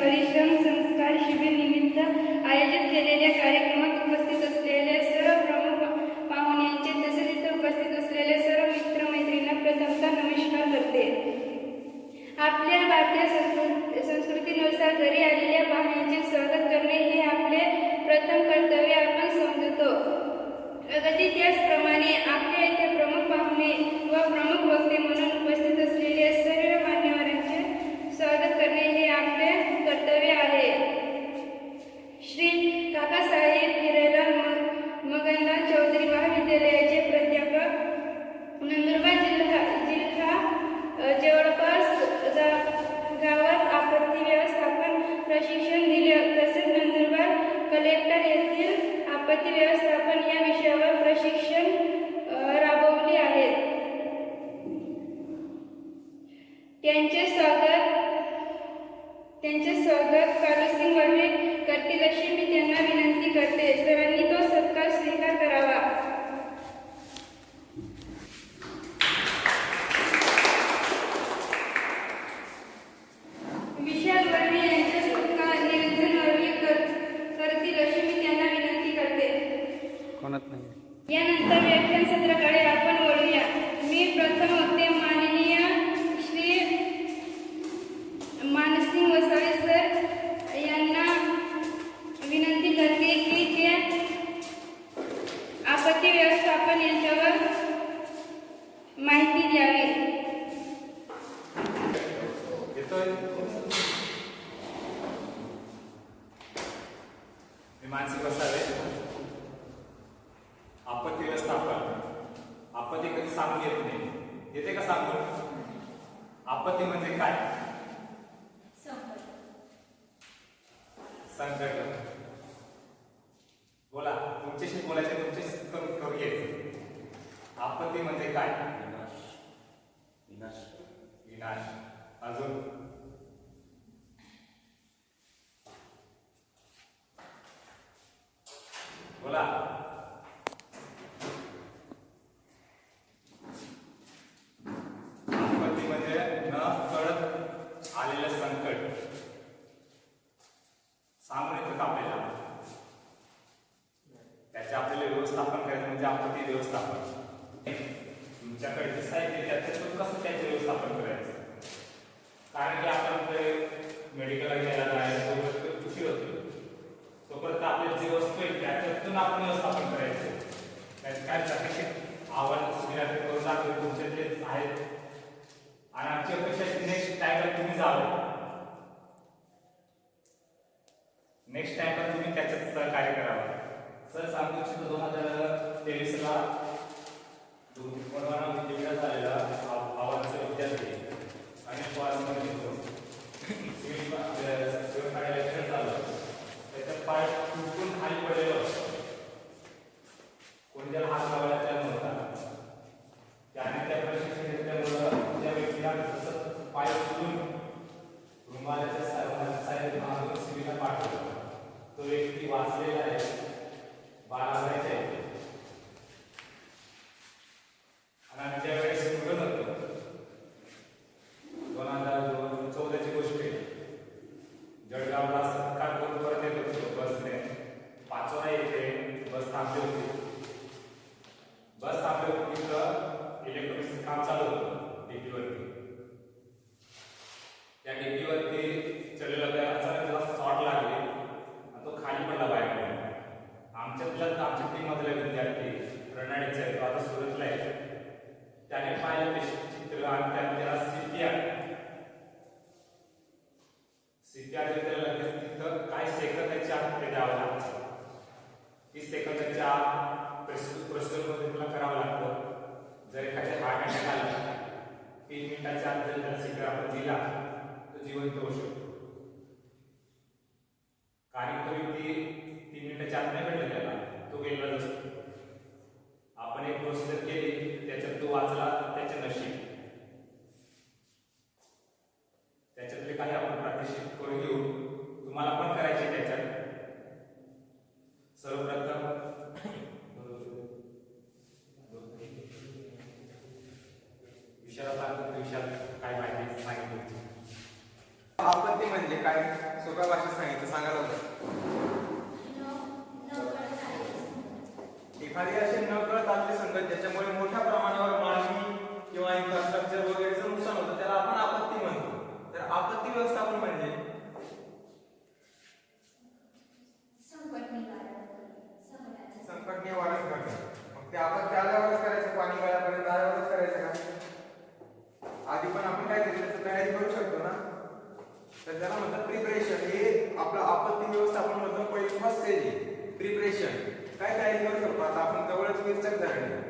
परिश्रम संस्कार शिबिर निमित्त आयोजित केलेल्या कार्यक्रमात उपस्थित असलेले सर्व प्रमुख पाहुण्यांचे तसेच इथे उपस्थित असलेले सर्व मित्रमैत्रिणींना प्रथमतः नमस्कार करते. आपल्या भारतीय संस्कृतीनुसार घरी आलेल्या पाहुण्यांचे स्वागत करणे हे आपले प्रथम कर्तव्य आपण समजतो. अगदी त्याचप्रमाणे आपल्या इथे प्रमुख पाहुणे व प्रमुख वक्ते म्हणून उपस्थित असलेले सर्व मान्यवरांचे स्वागत करणे हे आपले कर्तव्य आहे. श्री काकासाहेब हिरालाल मगनलाल चौधरी महाविद्यालयाचे प्राध्यापक, नंदुरबार जिल्हा जवळपास गावात आपत्ती व्यवस्थापन प्रशिक्षण दिले. तसेच नंदुरबार कलेक्टर येथील आपत्ती व्यवस्थापन या विषयावर प्रशिक्षण राबवले आहेत. त्यांचे स्वागत कालूसिंग वडवे करतील अशी मी त्यांना विनंती करते. सर्वांनी तो सत्कार स्वीकार करावा. विशाल वडवे यांचा सत्कार निरंजन वडवे करतील अशी मी त्यांना विनंती करते. यानंतर व्याख्यान सत्राकडे आपण वळूया. मी प्रथम वक्ते माननीय श्री मानसिंग वसावे सर यांना विनंती करते की ते आपत्ती व्यवस्थापन यांच्यावर माहिती द्यावी. मानसिंग वसावे. आपत्ती व्यवस्थापन. आपत्ती कधी सांगून येत नाही. येते का सांगून? आपत्ती म्हणजे काय? संकट. बोला, तुमच्याशी बोलायचे, तुमच्याशी कमी करू घ्यायचं. आपत्ती म्हणजे काय? विनाश. विनाश. अजून बोला. आपत्ती म्हणजे न कळत आलेलं संकट. सांगून येतं का आपल्याला? त्याचे आपल्याला व्यवस्थापन करायचं म्हणजे आपत्ती व्यवस्थापन. तुमच्याकडे जे साहित्य त्याच्यातून कसं त्याचे व्यवस्थापन करायचं. कारण की आपण मेडिकलला घ्यायला जायला उशीर होतो. तोपर्यंत आपले जे वस्तू आहेत त्याच्यातून आपण व्यवस्थापन करायचं. त्याचे काय प्रत्यक्ष आव्हान सुविधा करून दाखवले तुमचे जे आहेत. आणि आमची अपेक्षा नेक्स्ट टाइमला तुम्ही जावं. नेक्स्ट टाइमला तुम्ही त्याच्यात सहकार्य करावं. सर सांगू इच्छितो 2023ला परवाना विद्यापीठात झालेला आव्हानाचे विद्यार्थी अनेक वारंवार लेक्चर झालं. त्याच्या पाय तुटून खाली पडलेलं होतं. कोणत्याला हात लावायचा नव्हता. त्याने त्या प्रशिक्षण घेतल्यामुळं त्या व्यक्तीला तसं पाय तुटून रुमालाच्या साहेब मागून सिव्हिलला पाठवलं. तो व्यक्ती वाचलेला आहे. 12 वर्षाचा आहे. आणि आमच्या वेळेस मुलं नव्हतं. 2014ची गोष्ट आहे. जळगावला सत्कार करून परत येत होतो बसने. पाचोरा येथे बस थांबली होती. बस थांबली होती तिथं इलेक्ट्रॉनिक्स काम चालू होतं डीपीवरती. त्या डीपीवरती चढलेला त्या अचानक त्याला शॉर्ट लागले आणि तो खाली पडला बाहेर. आमच्या टीममधले विद्यार्थी रनाडीचे आहेत, आता सुरतला आहे. त्याने पाहिलं ते चित्र आणि त्याला सीपीआर लगेच तिथं काय सेकंदाच्या आत ते द्यावं लागतं. 30 सेकंदाच्या आत प्रोसिजरमध्ये तुला करावं लागतं. जर एखाद्या हार्ट अटॅक आला 3 मिनिटाच्या आत जर त्याला सीपीआर आपण दिला तर जिवंत होऊ शकतो. कारण तो व्यक्ती 3 मिनिटाच्या आत नाही भेटला त्याला, तो गेलेलाच असतो. आपण एक प्रोसिजर केली त्याच्यात तो वाचला त्याचे नशीब. त्याच्यातले काही आपण प्रात्यक्षिक करून घेऊ. तुम्हाला पण करायचे त्याच्यात. सर्वप्रथम विषयाला काय माहिती सांगितली. आपत्ती म्हणजे काय? सोप्या भाषेत सांगितलं, सांगायला होतं. एखादी असे नकळत आपले संकट ज्याच्यामुळे मोठ्या प्रमाणावर मानवी किंवा इन्फ्रास्ट्रक्चर वगैरेचं नुकसान होतं त्याला आपण आपत्ती म्हणतो. तर आपत्ती व्यवस्थापन म्हणजे संकट निवारण करणे. मग ते आपण त्याच्यावरच करायचं, पाणी गळ्यापर्यंत आल्यावरच करायचं का? आधी पण आपण काय त्याची तयारी करू शकतो ना. तर त्याला म्हणतात प्रिपरेशन. हे आपलं आपत्ती व्यवस्थापन मधलं पहिली फर्स्ट स्टेज आहे, प्रिपरेशन. काय तयारी करू शकतो? आता आपण जवळच विरचक धरण आहे,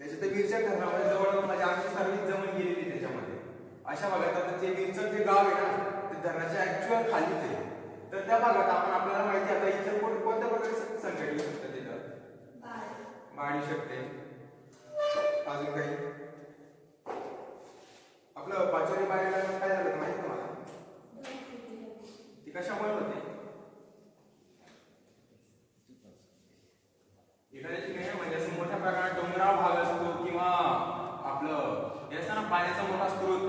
त्याच्या ते विरचक धरणामध्ये जवळ म्हणजे आमची सर्विस जमीन गेलेली त्याच्यामध्ये. अशा भागात आता ते विरचक जे गाव आहे ना ते धरणाच्या ऍक्च्युअल खालीच आहे. तर त्या भागात आपण आपल्याला माहिती आता इतर कोणत्या प्रकारे संकट येऊ शकतं तिथं? बाढ येऊ शकते. अजून काही आपलं पाचोरी बारेला काय झालं माहिती तुम्हाला? ती कशामुळे होते? एखाद्या ठिकाणी म्हणजे असं मोठ्या प्रमाणात डोंगराळ भाग असतो किंवा आपलं हे असतं ना पाण्याचा मोठा स्रोत,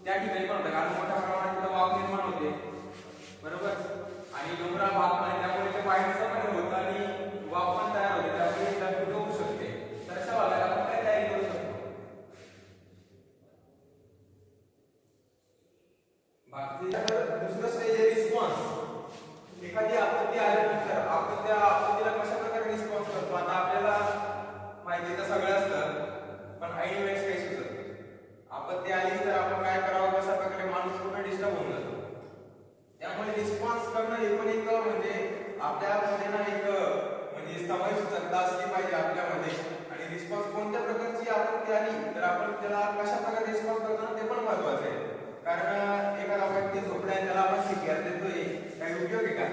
त्या ठिकाणी पण होतं. कारण मोठ्या प्रमाणात तिथं वाफ निर्माण होते, बरोबर. आणि डोंगराळ भाग पण त्यामुळे ते पाण्याचं पण होतं आणि वाफ पण तयार होते, त्यामुळे लगेच होऊ शकते. तर अशा भागात आपण काय तयारी करू शकतो? दुसरं स्टेज आहे रिस्पॉन्स. एखादी आपत्ती आल्यानंतर आपण त्या आपत्तीला कशा प्रकारे रिस्पॉन्स करतो? आता आपल्याला माहिती तर सगळं असतं, पण ऐन वेळेस काही सुचत नाही. आपत्ती आली तर आपण काय करावं, कशा प्रकारे माणूस पूर्ण डिस्टर्ब होऊन जातो. त्यामुळे रिस्पॉन्स करणं हे पण एक म्हणजे आपल्यामध्ये ना एक म्हणजे समय सुचकता असली पाहिजे आपल्यामध्ये. आणि रिस्पॉन्स कोणत्या प्रकारची आपत्ती आली तर आपण त्याला कशा प्रकारे रिस्पॉन्स करतो ते पण महत्वाचं आहे. कारण एखादा व्यक्ती झोपलाय त्याला आपण सीपीआर देतोय, काही उपयोग आहे का?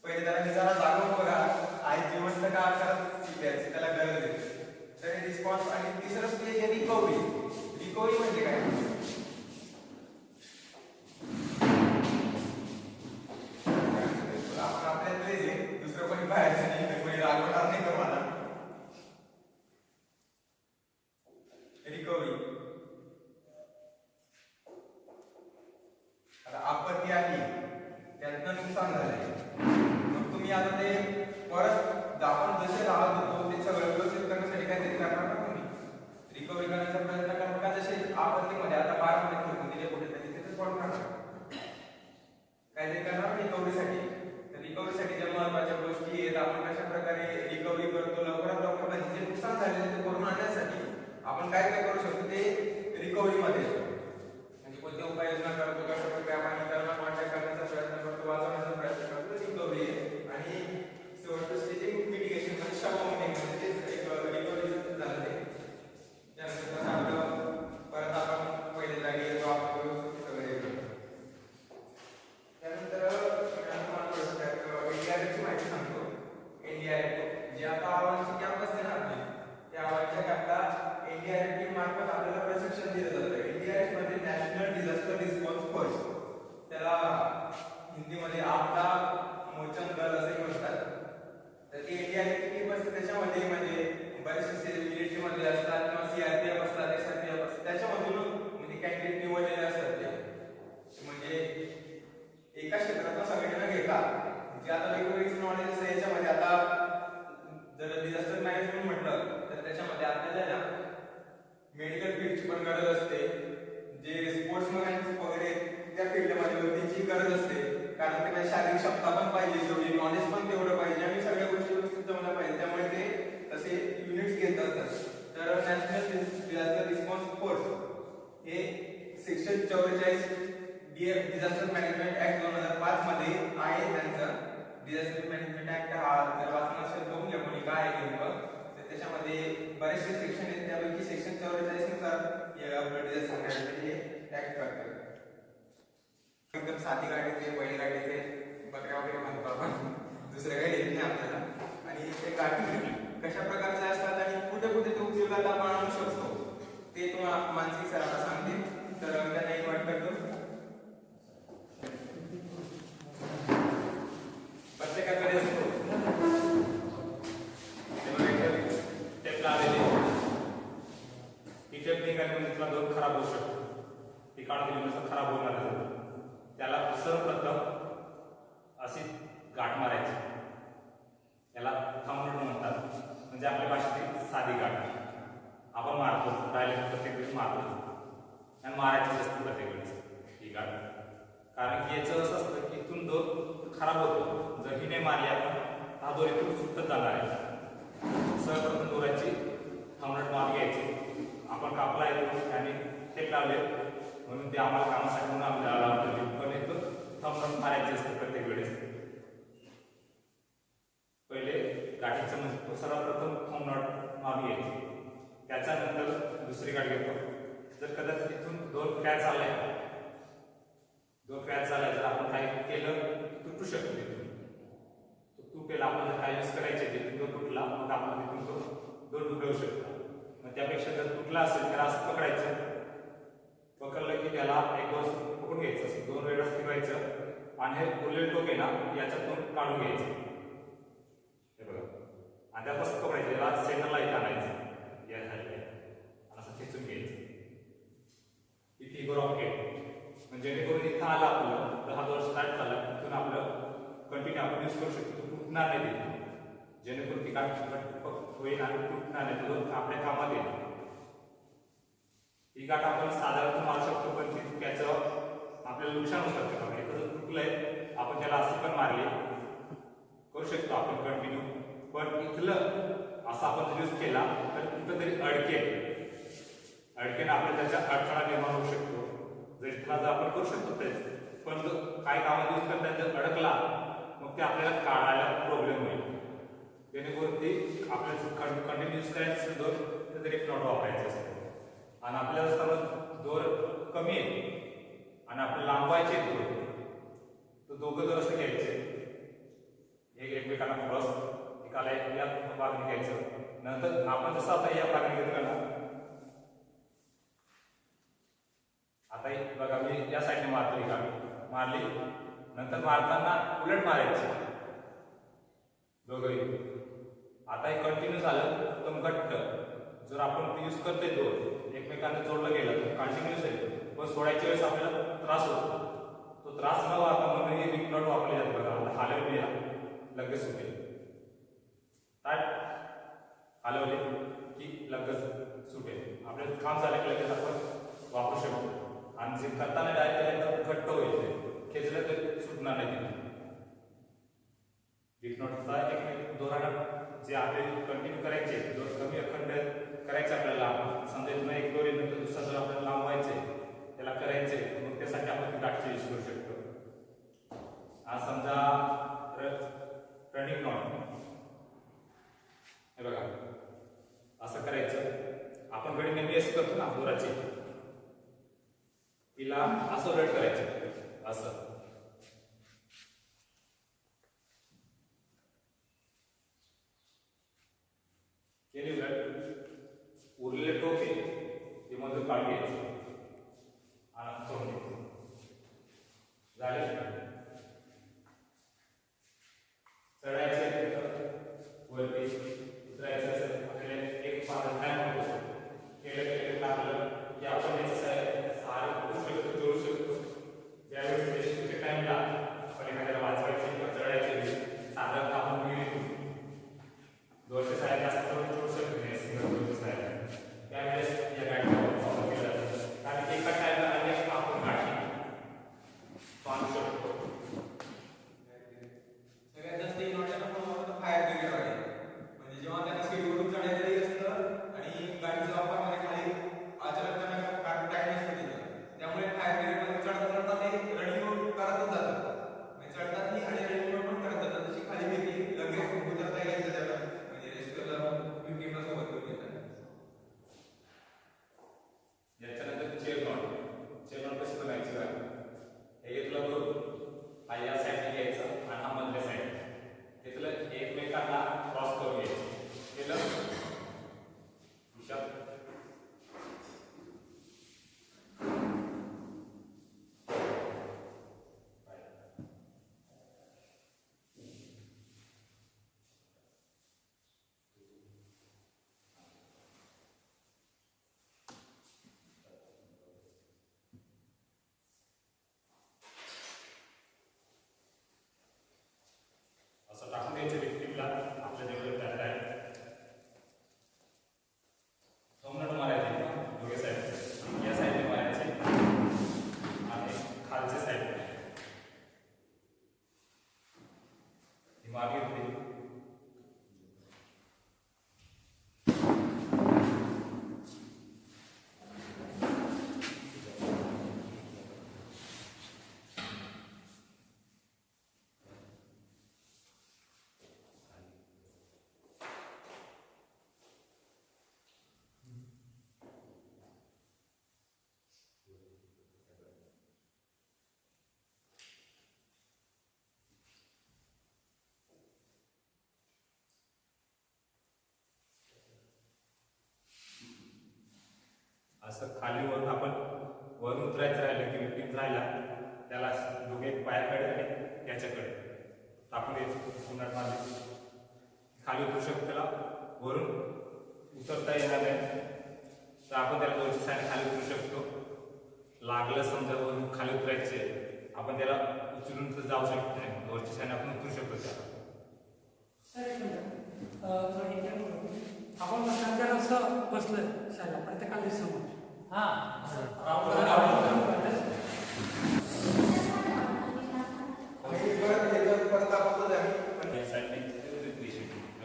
पहिले त्याला जरा जागून बघा, आई जिवंत का करत सीपीआरची त्याला गरज आहे. तर रिस्पॉन्स. आणि तिसरं स्टेज आहे रिकव्हरी. रिकव्हरी म्हणजे काय? आपण आपल्यातले दुसरं कोणी बाहेरचं नाही, कोणी रागवणार नाही का मला? रिकव्हरी. आता आपत्ती आली, त्यातनं नुकसान झालंय, मग तुम्ही आता ते परत आपण जसे राहत होतो ते सगळं व्यवस्थित करण्यासाठी काहीतरी करणार ना तुम्ही? रिकव्हरी करण्याचा प्रयत्न करणार का? जसे आपत्तीमध्ये आता बारमध्ये ठेवून दिले कुठेतरी तिथे पडणार काहीतरी करणार रिकव्हरीसाठी. तर रिकव्हरीसाठी ज्या महत्वाच्या गोष्टी आहेत, आपण कशा प्रकारे रिकव्हरी करतो, लवकरात लवकर म्हणजे जे नुकसान झालेले ते भरून आणण्यासाठी आपण काय काय करू शकतो ते रिकव्हरीमध्ये म्हणजे कोणत्या उपाययोजना करतो, कशा प्रकारे आपण इतरांना कॉन्टॅक्ट करण्याचा प्रयत्न करतो, वाचवण्याचा प्रयत्न करतो, रिकव्हरी आहे. आणि शेवटचं स्टेज आहे मिटिगेशन म्हणजे शमवणे, म्हणजे एक रिकव्हरीचं झालं ते. त्यानंतर कसं आपलं परत आपण पहिले जागी येतो, आपण सगळे करतो. त्यानंतर एनडीआरएफची माहिती सांगतो. एनडीआरएफ जे आता आव्हानची कॅम्प असते ना आपली, त्या आव्हानच्या कॅम्पला एनडीआरएफ टीम मार्फत आपल्याला प्रशिक्षण दिलं जातं. एनडीआरएफ म्हणजे नॅशनल डिझास्टर रिस्पॉन्स फोर्स, त्याला हिंदीमध्ये आपदा मोचन दल असंही म्हणतात. तर ती एनडीआरएफ टीम असते, त्याच्यामध्ये म्हणजे बरेचसे मिलिटरी मध्ये असतात किंवा सीआरपीएफ असतात, एसआरपीएफ असतात, त्याच्यामधून म्हणजे कॅन्डिडेट निवडलेले असतात ते. म्हणजे एका क्षेत्रातून सगळ्यांना घेता जे आता वेगवेगळी नॉलेज असते याच्यामध्ये. आता जर डिझास्टर मॅनेजमेंट म्हटलं तर त्याच्यामध्ये आपल्याला ना मेडिकल फील्डची पण गरज असते, जे स्पोर्ट्समॅन वगैरे त्या फील्डमध्ये व्यक्तीची गरज असते, कारण त्याला शारीरिक क्षमता पण पाहिजे, तेवढी नॉलेज पण तेवढं पाहिजे आणि सगळ्या गोष्टी व्यवस्थित जमल्या पाहिजे. त्यामुळे ते तसे युनिट्स घेत असतात. तर नॅशनल डिझास्टर रिस्पॉन्स फोर्स हे सेक्शन 44 डिझास्टर मॅनेजमेंट ऍक्ट 2005 मध्ये आहे. त्यांचा डिझास्टर मॅनेजमेंट ऍक्ट हा जर वाचन असेल बघून घ्या कोणी काय आहे नेमकं. तर त्याच्यामध्ये बरेचसे सेक्शन आहेत, त्यापैकी सेक्शन 44 नुसार आपलं डिझास्टर मॅनेजमेंट हे ऍक्ट करतात. एकदम साधी गाडी ते पहिली गाडी ते बकऱ्या वगैरे म्हणतो आपण, दुसरं काही येत नाही आपल्याला. आणि ते गाठी कशा प्रकारचे असतात आणि कुठे कुठे ते उपयोगात आपण आणू शकतो ते तुम्हाला मानसिक सर आता सांगतील. तर त्यांना इन्व्हाइट करतो. प्रत्येकाकडे असतो टेप लावलेली, ही टेप निघाली म्हणजे तुला दोन खराब होऊ शकतो, ती काढून दिली नसं खराब होणार आहे. सर्वप्रथम अशी गाठ मारायची, याला थंब नट म्हणतात. म्हणजे आपल्या भाषेत साधी गाठ आपण मारतो, राहिले प्रत्येक वेळेस मारतो आणि मारायची असते प्रत्येक वेळेस ही गाठ. कारण की याचं असं असतं की इथून दोर खराब होतो. जर ही नाही मारली आपण हा दोर इथून सुटत जाणार आहे. सर्वप्रथम दोराची थंब नट मारून घ्यायची. आपण कापला येतो आणि टेप लावले म्हणून ते आम्हाला कामासाठी म्हणून आपल्याला लावतो, पण इथं थंब नट मारायची असते प्रत्येक वेळेस. पहिले गाठीचं म्हणजे सर्वप्रथम थंब नट मारून घ्यायची. त्याच्यानंतर दुसरी गाठ घेतो. जर कदाचित इथून दोन क्रॅच झालाय जर आपण काही केलं तुटू शकतो. तिथून तुटेल, आपण काय यूज करायचे तिथून तो तुटला मग आपण तिथून तो दोन तुटवू शकतो. मग त्यापेक्षा जर तुटला असेल तर असं पकडायचं, पकडलं की त्याला एक वर्ष पकडून घ्यायचं, असं 2 वेळा फिरवायचं आणि हे उरलेलं टोक आहे ना याच्यातून काढून घ्यायचं. हे बघा, आणि त्यात कसं पकडायचं, याला सेंटरला इथं आणायचं या साईडला आणि असं खेचून घ्यायचं. ही फिगर ऑफ 8 म्हणजे जेणेकरून इथं आलं आपलं तर हा दोर स्टार्ट झाला, तिथून आपलं कंटिन्यू आपण यूज करू शकतो. तुटणार नाही तिथून, जेणेकरून ती गाठ होईल आणि तुटणार नाही, तो आपल्या कामात येईल. ही गाठ आपण साधारण मारू शकतो, पण त्याचं आपल्याला नुकसान होऊ शकतं. एखादं तुटलंय आपण त्याला असे पण मारले करू शकतो आपण कंटिन्यू, पण इथलं असं आपण जर यूज केला तर कुठंतरी अडकेन आपल्याला त्याच्या अडथळा निर्माण होऊ शकतो. जर इथला जर आपण करू शकतो तेच, पण काही कामात यूज करता जर अडकला मग ते आपल्याला काढायला प्रॉब्लेम होईल. जेणेकरून ते आपल्याला कंटिन्यू यूज करायचं असेल दोर तर तरी नॉट वापरायचं असतं. आणि आपल्याला समज दोर कमी आहे आणि आपल्याला लांबवायचे दोर, तर दोघं दोर असं घ्यायचे, एकमेकांना क्रॉस, एकाला या भागाने घ्यायचं. नंतर आपण जसं आता या भागाने घेतलं ना, आता बघा मी या साईडने मारतो, एका मारली, नंतर मारताना उलट मारायची दोघंही. आता हे कंटिन्यू झालं एकदम घट्ट. जर आपण यूज करतोय दोर एकमेकांना जोडलं गेलं तर कंटिन्यूस आहे, पण सोडायच्या वेळेस आपल्याला त्रास होतो. तो त्रास न व्हावा म्हणून हे बिग नॉट वापरले जाते. बघा आता हलवली लगेच सुटेल, हलवले की लगेच सुटेल. आपल्याला काम झालं की लगेच आपण वापरू शकतो. आणि जे करताना डायरेक्ट घट्ट होईल, खेचलं तर सुटणार नाही. बिग नॉटचा एक दोराला जे आपले कंटिन्यू करायचे, दोर कमी अखंड करायचे आपल्याला. समजा इथून एक दोर नंतर दुसरा जर आपल्याला लांबवायचे त्याला करायचे, मग त्यासाठी आपण ती गाठची यूज करू शकतो. आज समजा रनिंग नॉट, हे बघा असं करायचं. आपण कडे नेहमी असं करतो ना दोराची, तिला असं उलट करायचं, असं केली उलट. उरलेले टोक आहे ते मधून काढून घ्यायचं आणि सोडून घ्यायचं. झाले चढायचे वरती उतरायचं असेल आपल्याला एक पानं काय म्हणतो केलं लागलं की आपण याचं सारं करू शकतो, जोडू शकतो. ज्यावेळेस असं खाली वरून आपण वरून उतरायचं राहिलं की विपिन राहिला त्याला दोघे पायाकडे आणि याच्याकडे टाकून द्यायचं पुन्हा मारले खाली उतरू शकतो त्याला वरून उतरता येणार नाही तर आपण त्याला दोनशे साने खाली उतरू शकतो लागलं समजा वरून खाली उतरायचे आपण त्याला उचलून तर जाऊ शकत नाही दोनशे साने आपण उतरू शकतो त्याला आपण जर असं बसलं शाळा प्रत्येकाला समोर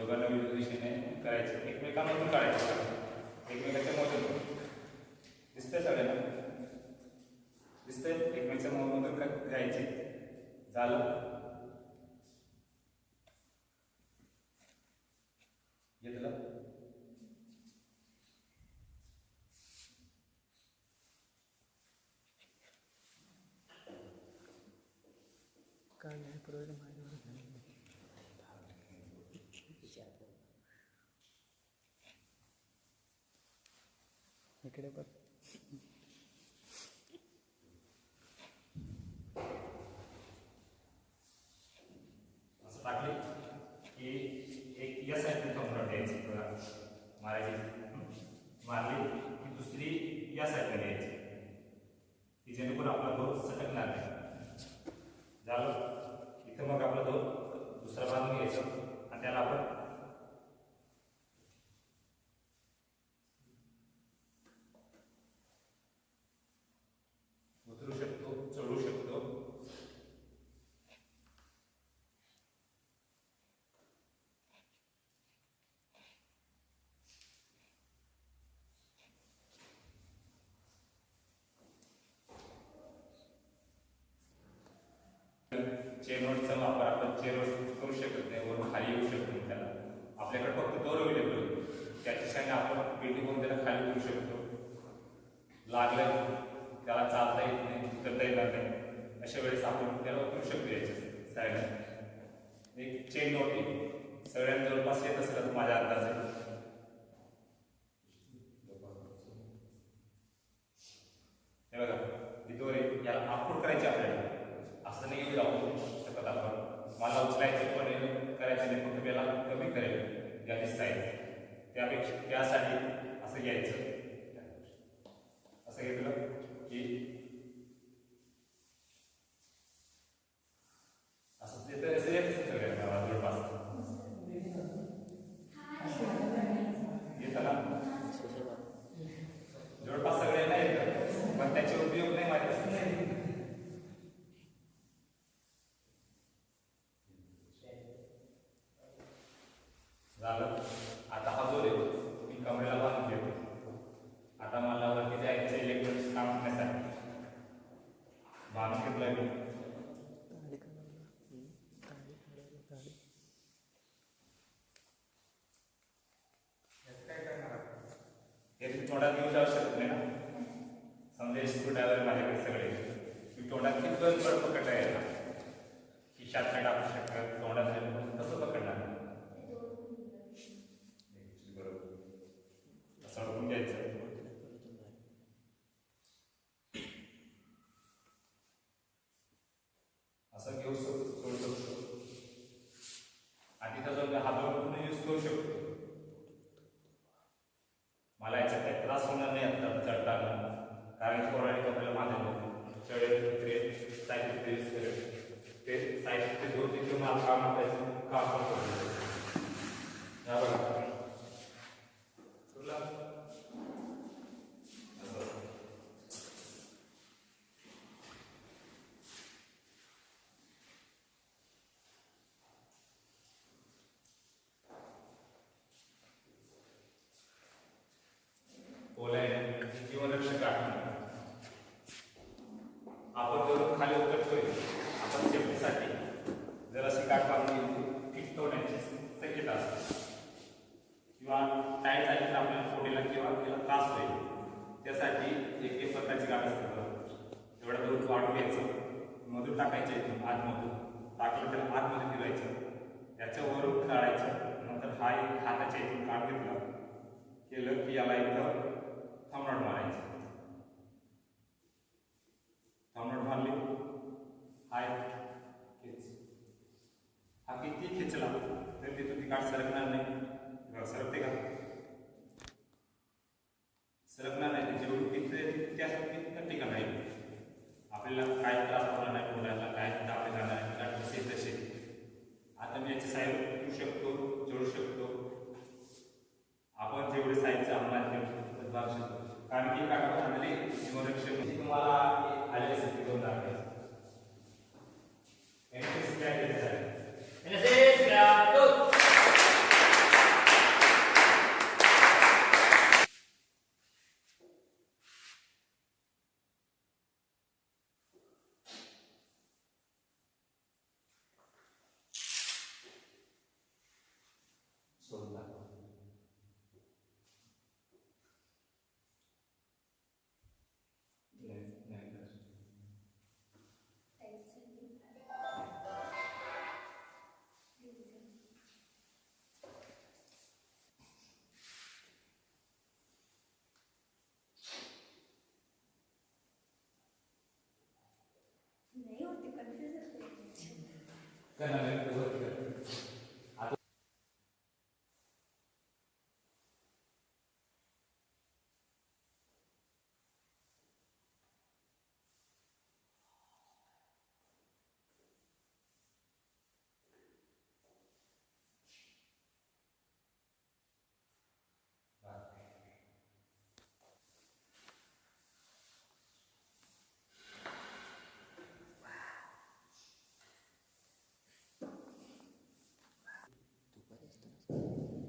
दोघांना विरुद्ध दिशेने करायचं एकमेकांमधून काढायचं एकमेकाच्या मधून दिसतंय सगळ्यांना दिसतंय एकमेकाच्या मधून घ्यायचे झालं घेतलं काय नाही प्रॉब्लेम आहे इकडे बघ असं टाकले की एक या साईडने कमरा द्यायची बघा मारायची मारली की दुसरी या साईडने द्यायची की जेणेकरून आपला दोन सटकणार नाही झालं इथं मग आपला दोन दुसरा बांधून घ्यायचं आणि त्याला आपण उतरू शकतो चढू शकतो चेनवडचा वापर आपण चेनवड करू शकत नाही वरून खाली येऊ शकत नाही त्याला आपल्याकडे फक्त दोन अवेलेबल त्याच्यासाठी आपण पेटी करून त्याला खाली करू शकतो लागलं त्याला चालता येत नाही करता येणार नाही अशा वेळेस आपण त्याला उतरू शकतो याच्या साईडला एक चेन नोट सगळ्यांना जवळपास येत असेल तर माझ्या अंदाजे हे बघा ही दोरे याला आखूड करायची आपल्याला असं नाही जाऊ शकत आपण मला उचलायचे पण करायचे नाही फक्त त्याला कमी करेल याची साईज त्यापेक्षा त्यासाठी असं घ्यायचं असं घेतलं की असं ते तर असं येत सगळ्या जवळपास येतं ना जवळपास सगळ्यांना येतं पण त्याचे उपयोग नाही माहिती असत झालं आता हा जोर आहे मी कमरेला बांधून घेतो आता मला वरती जायचं इलेक्ट्रॉनिक्स काम करण्यासाठी बांधून घेतलं मी हे तुम्ही तोंडात घेऊन जाऊ शकत नाही ना समजा स्क्रू ड्रायव्हर माझ्याकडे सगळे मी तोंडात किती पकडता येणार खिशात काय टाकू शकत तोंडात कसं पकडणार असं अडकून घ्यायचं असं घेऊ शकतो सोडू शकतो आणि तिथं जाऊन हा दोन पूर्ण यूज करू शकतो मला याच्यात काही त्रास होणार नाही आता चढताना कारण कोणाने कपड्याला बांधले चढेल उतरेल साईड यूज करेल ते साईड ते दोन तिथे मला काम करायचं काम करतो जीवनरक्षक आपण जर खाली उतरतोय आपण सेफ्टीसाठी जर अशी काठ बांधून फिट होण्याची शक्यता असते किंवा टाईट झाली तर आपल्याला पोटीला किंवा त्याला त्रास होईल त्यासाठी एक प्रकारची गाठ असते तेवढं दूर वाढून घ्यायचं मधून टाकायचं इथून आतमधून टाकलं त्याला आतमध्ये फिरायचं त्याच्यावरून काढायचं नंतर हा एक हाताच्या इथून काढ घेतला केलं की याला एकदम थंबनॉट मारायचं काय त्रास होणार नाही, बोलायला काय दाबले जाणार नाही, गाठ कसे तसे. आता मी याची साईज उठू शकतो, जोडू शकतो. आपण जेवढे साईजचं अंमलात घेऊ शकतो तर लावू शकतो. कारण की कागद आणले संरक्षण तुम्हाला आले असेल ते 2 दाखले. NSS graduate झाले. NSS graduate. सोडून टाका. नाही होते कन्फ्युज होते.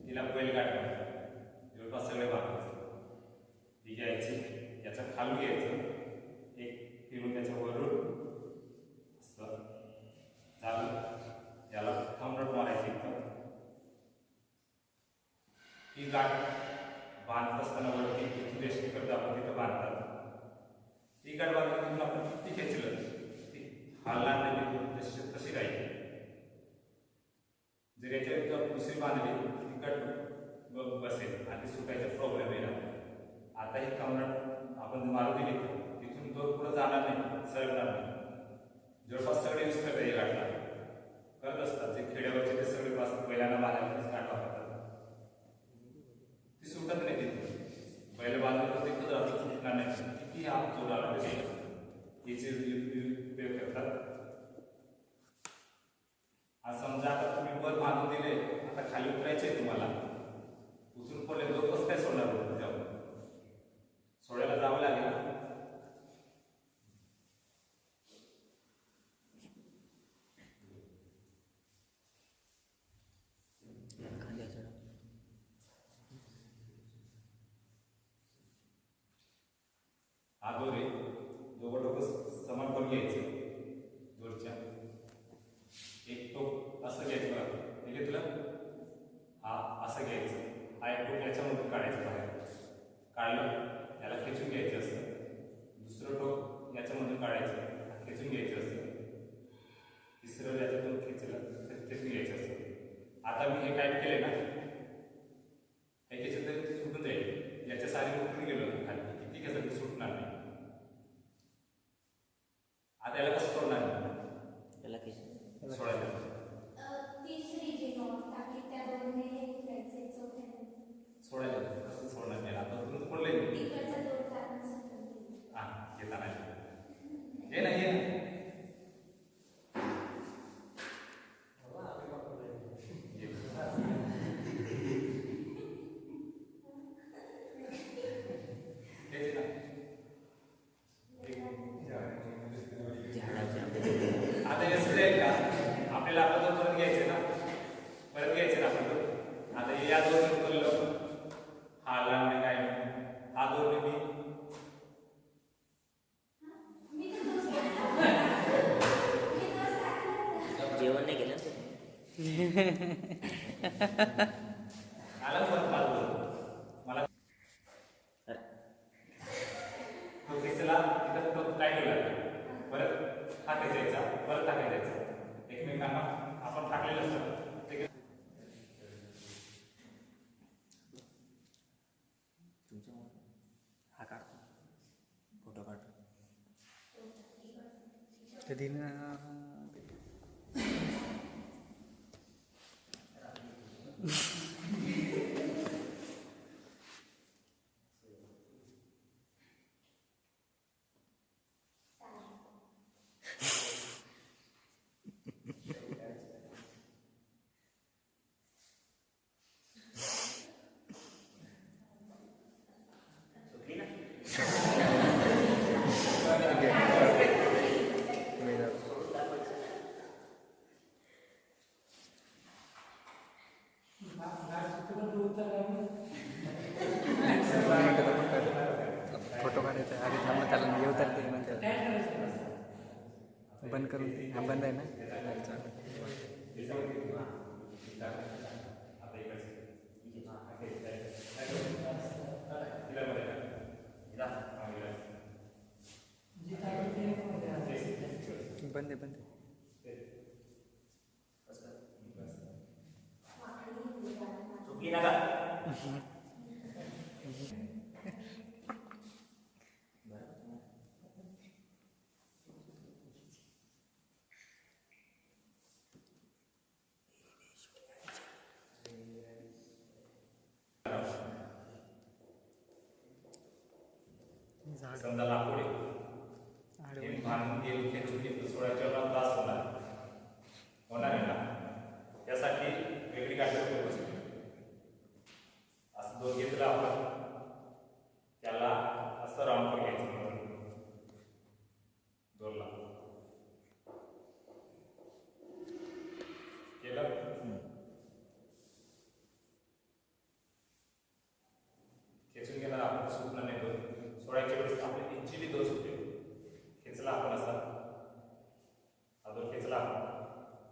तिला बैलगाड म्हणतात. जवळपास सगळे भाग ती घ्यायची, याचा खालून घ्यायचं, एक फिरून त्याच्या वरून असं झालं. याला थंबरट मारायची इथं. ही गाठ बांधत असताना वरती तिथून रेस्ट करतो आपण तिथं बांधतात. ती गाठ बांधली तिथून आपण किती खेचलं ती हलणार नाही, तिथून तशी राहील. जर याच्यावर दुसरी बांधली तिकट बसेल आणि सुटायचा प्रॉब्लेम येणार. आता ही कमरट आपण मारू दिली तिथून तो पुढे जाणार नाही, सरकणार नाही. जवळपास सगळे यूज करतात हे गाठला करत असतात. जे खेड्यावरचे ते सगळे पास बैलांना बांधायला गाठ वापरतात. ती सुटत नाही तिथून. बैल बांधून तिथं जास्त सुटणार नाही. किती हा जोर आला याचे उपयोग करतात. आज समजा आता तुम्ही वर बांधून दिले, आता खाली उतरायचे तुम्हाला, उतरून पडले लोक कसं काय सोडणार होतं त्याच्यावर? सोडायला जावं लागेल. आगोरे दोघं डोकं समान करून घ्यायचं. जोरच्या एक टोक असं घ्यायचं बघा, हे घेतलं, हा असं घ्यायचं, हा एक टोक याच्यामधून काढायचं बाहेर. काढलं याला खेचून घ्यायचं असतं. दुसरं टोक याच्यामधून काढायचं, खेचून घ्यायचं असतं. तिसरं याच्यातून खेचलं तर खेचून घ्यायचं असतं. आता मी हे टाईप केले ना, हे खेचलं तर सुटून जाईल. याच्या सारी उठून गेलो ना खाली, किती खेचलं तर सुटणार नाही. आता याला कसं सोडणार सोडायचं? तिसरी जी नोट टाकली त्या दोन्ही घ्यायचे चौथ्या सोडायचं कसं सोडणार नाही. आता तुम्ही पडले तिकडचा दोन टाकण्यासाठी हा घेताना ये ना ये ना. आता हे सुद्धा आहे का आपल्याला आपण तो परत घ्यायचे ना, परत घ्यायचे ना आपण तो. आता या दोन बोललो हा लागणे काय नाही, हा दोन मी जेवण नाही केलं आला परत मला मला तो खेचला तिथं तो काय ठेवला परत हा खेचायचा, परत हा खेचायचा. एकमेकांना आपण टाकलेलं असतं ते हा काढतो, फोटो काढतो. कधी ना बंद करून हा बंद आहे ना बंद आहे बंद आहे चुकली ना का समजा लाकूड आहे. हे बांधून गेली खेचून सोडायच्या वेळेला त्रास होणार आहे ना, त्यासाठी वेगळी गाठी बसते. असं दोन घेतलं आपण, त्याला असं राऊंड घ्यायचं दोनला केलं. खेचून गेला आपण सुटलं नाही दोन सोडायच्या वेळेस आपले इंचिली दोन सुटले. खेचला आपण असा अजून खेचला आपण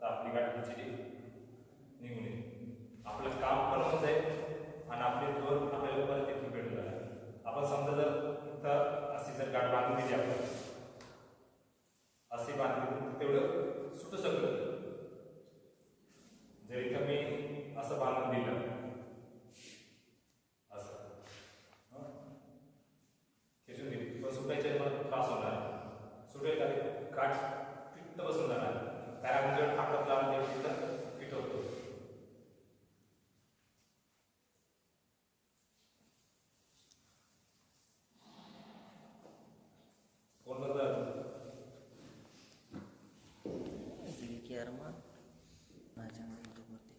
तर आपली गाठ इंचिली निघून येईल. आपलं काम पण होत जाईल आणि आपले दोन आपल्याला परत तिथे भेटून जाणार. आपण समजा जर इथं अशी जर गाठ बांधून दिली आपण अशी बांधली तेवढं सुटू शकतं. जर इथं मी असं बांधून दिलं सुटायचे मला त्रास होणार. सुटेल का ते काठ फिट्ट बसून जाणार. कारण जर ताकद लावून तेवढी तिथं फिट होतो. कोण बदल केअर मग माझ्या यूट्यूबवरती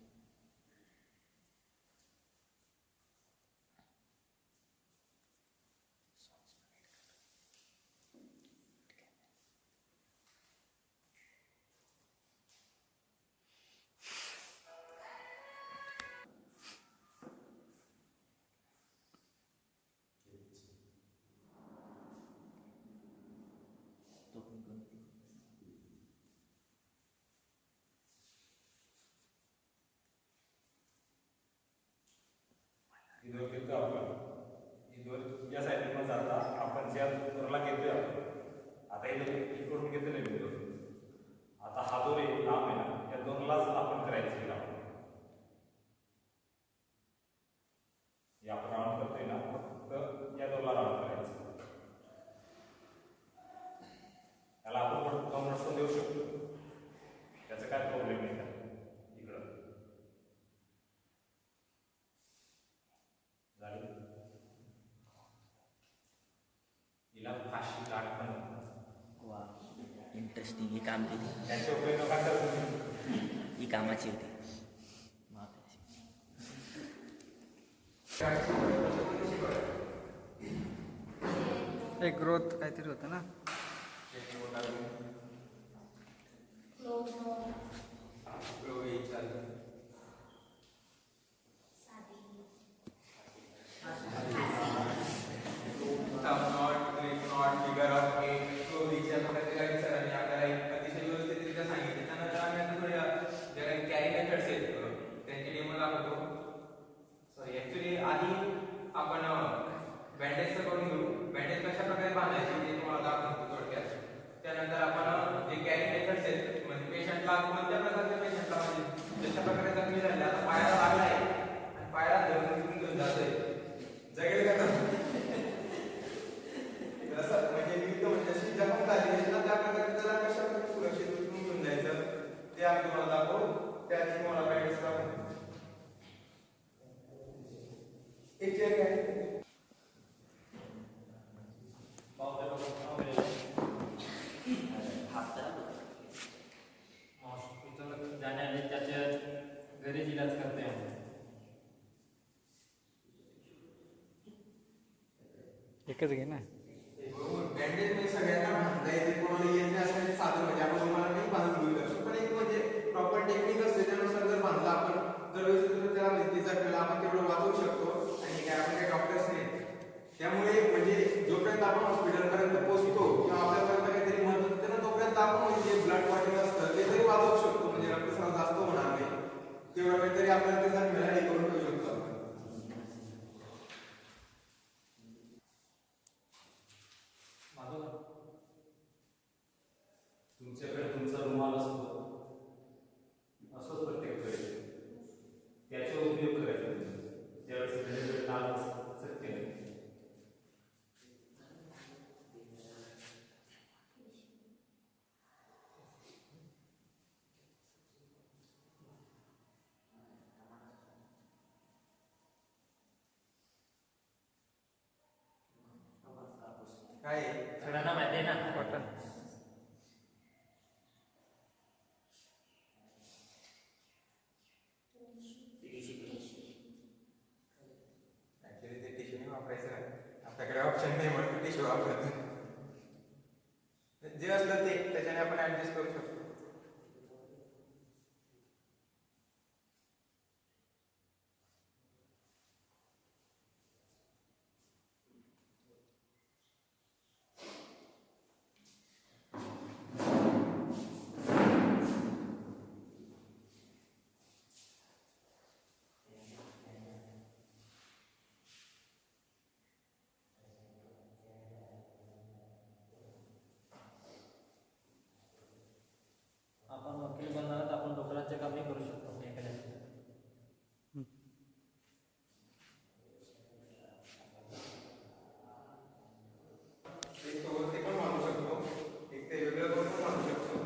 तो पण करू. इथं घेतो आपण. इथं या साईडला जाता आपण ज्या दोरला घेतोय आपण आता इथं इकडून घेतो नाही दोन. आता हा दोर आहे लांब आहे ना, या दोनलाच आपण करायचं काम. हे आपण राऊंड करतोय ना, फक्त या दोनला राऊंड करायचं. त्याला आपण कॉम्प्रेशन देऊ शकतो, त्याचा काय प्रॉब्लेम नाही. इकडं झाली हिला फाशी गाठ पण वा इंटरेस्टिंग. ही काम केली, त्याचे उपयोग नका करू. ही कामाची होती. एक ग्रोथ काहीतरी होतं ना आपण बँडेजचं करून घेऊ. बँडेज कशा प्रकारे बांधायचे ते तुम्हाला दाखवतो थोडक्यात. त्यानंतर आपण जे कॅरी मेथड्स आहेत म्हणजे पेशंटला कोणत्या प्रकारच्या पेशंटला म्हणजे जशा प्रकारे जखमी झाले आता पायाला लागला आहे आणि पायाला धरून उचलून घेऊन जातोय जगेल का असं म्हणजे विविध म्हणजे जशी जखम झाली आहे ना त्या प्रकारे त्याला कशा प्रकारे सुरक्षित उचलून घेऊन जायचं ते आम्ही तुम्हाला दाखवू. त्याआधी तुम्हाला बँडेज दाखवू. एक चेक आहे हॉस्पिटल जाण्याने त्याच्या घरीच इलाज करते. एकच घे ना. बँडेज म्हणजे सगळ्यांना बांधता येते. कोणाला येत नाही असं साधन म्हणजे आपण तुम्हाला नाही बांधून घेऊ शकतो. पण एक म्हणजे प्रॉपर टेक्निक असते त्यानुसार जर बांधला आपण तर व्यवस्थित त्याला माहितीचा आपल्याला आपण तेवढं वाचवू शकतो. आणि काय आपण काही डॉक्टर्स नाही. त्यामुळे म्हणजे जोपर्यंत आपण हॉस्पिटलपर्यंत पोहोचतो किंवा आपल्यापर्यंत काहीतरी मदत होते ना तोपर्यंत आपण म्हणजे ब्लड तुमच्याकडे तुमचा रुमाल असतो, असंच प्रत्येकाकडे. त्याचा उपयोग करायचा त्यावेळेस घरी लाल सत्य नाही. काय आहे? सगळ्यांना माहिती आहे ना. कॉटन. ऍक्च्युली ते टिश्यू नाही वापरायचं ना, आपल्याकडे ऑप्शन नाही म्हणून टिश्यू वापरतो. जे असलं ते त्याच्याने आपण ऍडजस्ट करू शकतो. आपण वकील बनणार तर आपण डोक्याचे कामही करू शकतो एखाद्या. एक सोबत ते पण मानू शकतो, एक ते वेगळं करून पण मानू शकतो.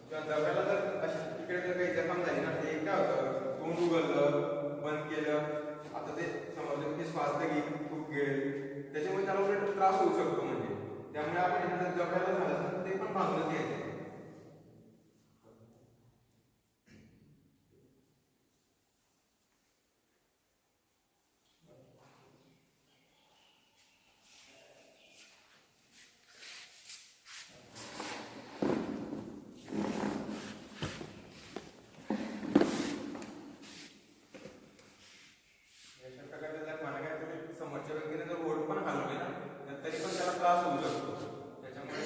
किंवा दव्याला जर अशी तिकडे जर काही जखम झाली ना, ते काय होतं, तोंड उघडलं, बंद केलं, आता ते समजलं की श्वास खूप गिळेल, त्याच्यामुळे त्याला उलट त्रास होऊ शकतो. म्हणजे त्यामुळे आपण जर दव्याला झालं तर ते पण बांधूनच घ्यायचं. अशा प्रकारच्या जर मानकात समोरच्या व्यक्तीने जर बोट पण हलवली ना, तर तरी पण त्याला त्रास होऊ शकतो. त्याच्यामुळे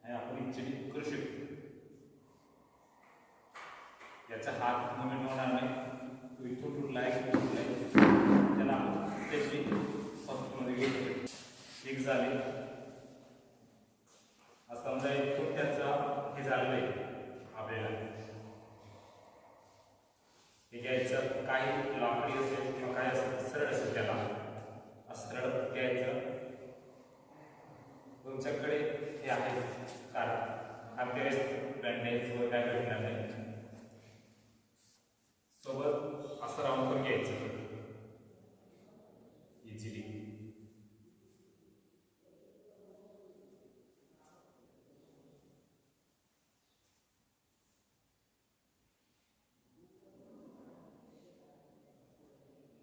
आपण इच्छित करू शकतो. याचा हात मुवमेंट होणार नाही. तो इथून तुटलाय त्याला आपण त्याची हॉस्पिटलमध्ये घेऊ. ठीक झाले. असं समजा इथून त्याचा हे झालेलं आहे आपल्याला. हे घ्यायचं, काही लाकडी असेल किंवा काय असेल सरळ असेल त्याला असं सरळ घ्यायचं. तुमच्याकडे हे आहे कारण आपल्याला बँडेज वर काय भेटणार नाही. सोबत असं राऊंड पण घ्यायचं इझिली.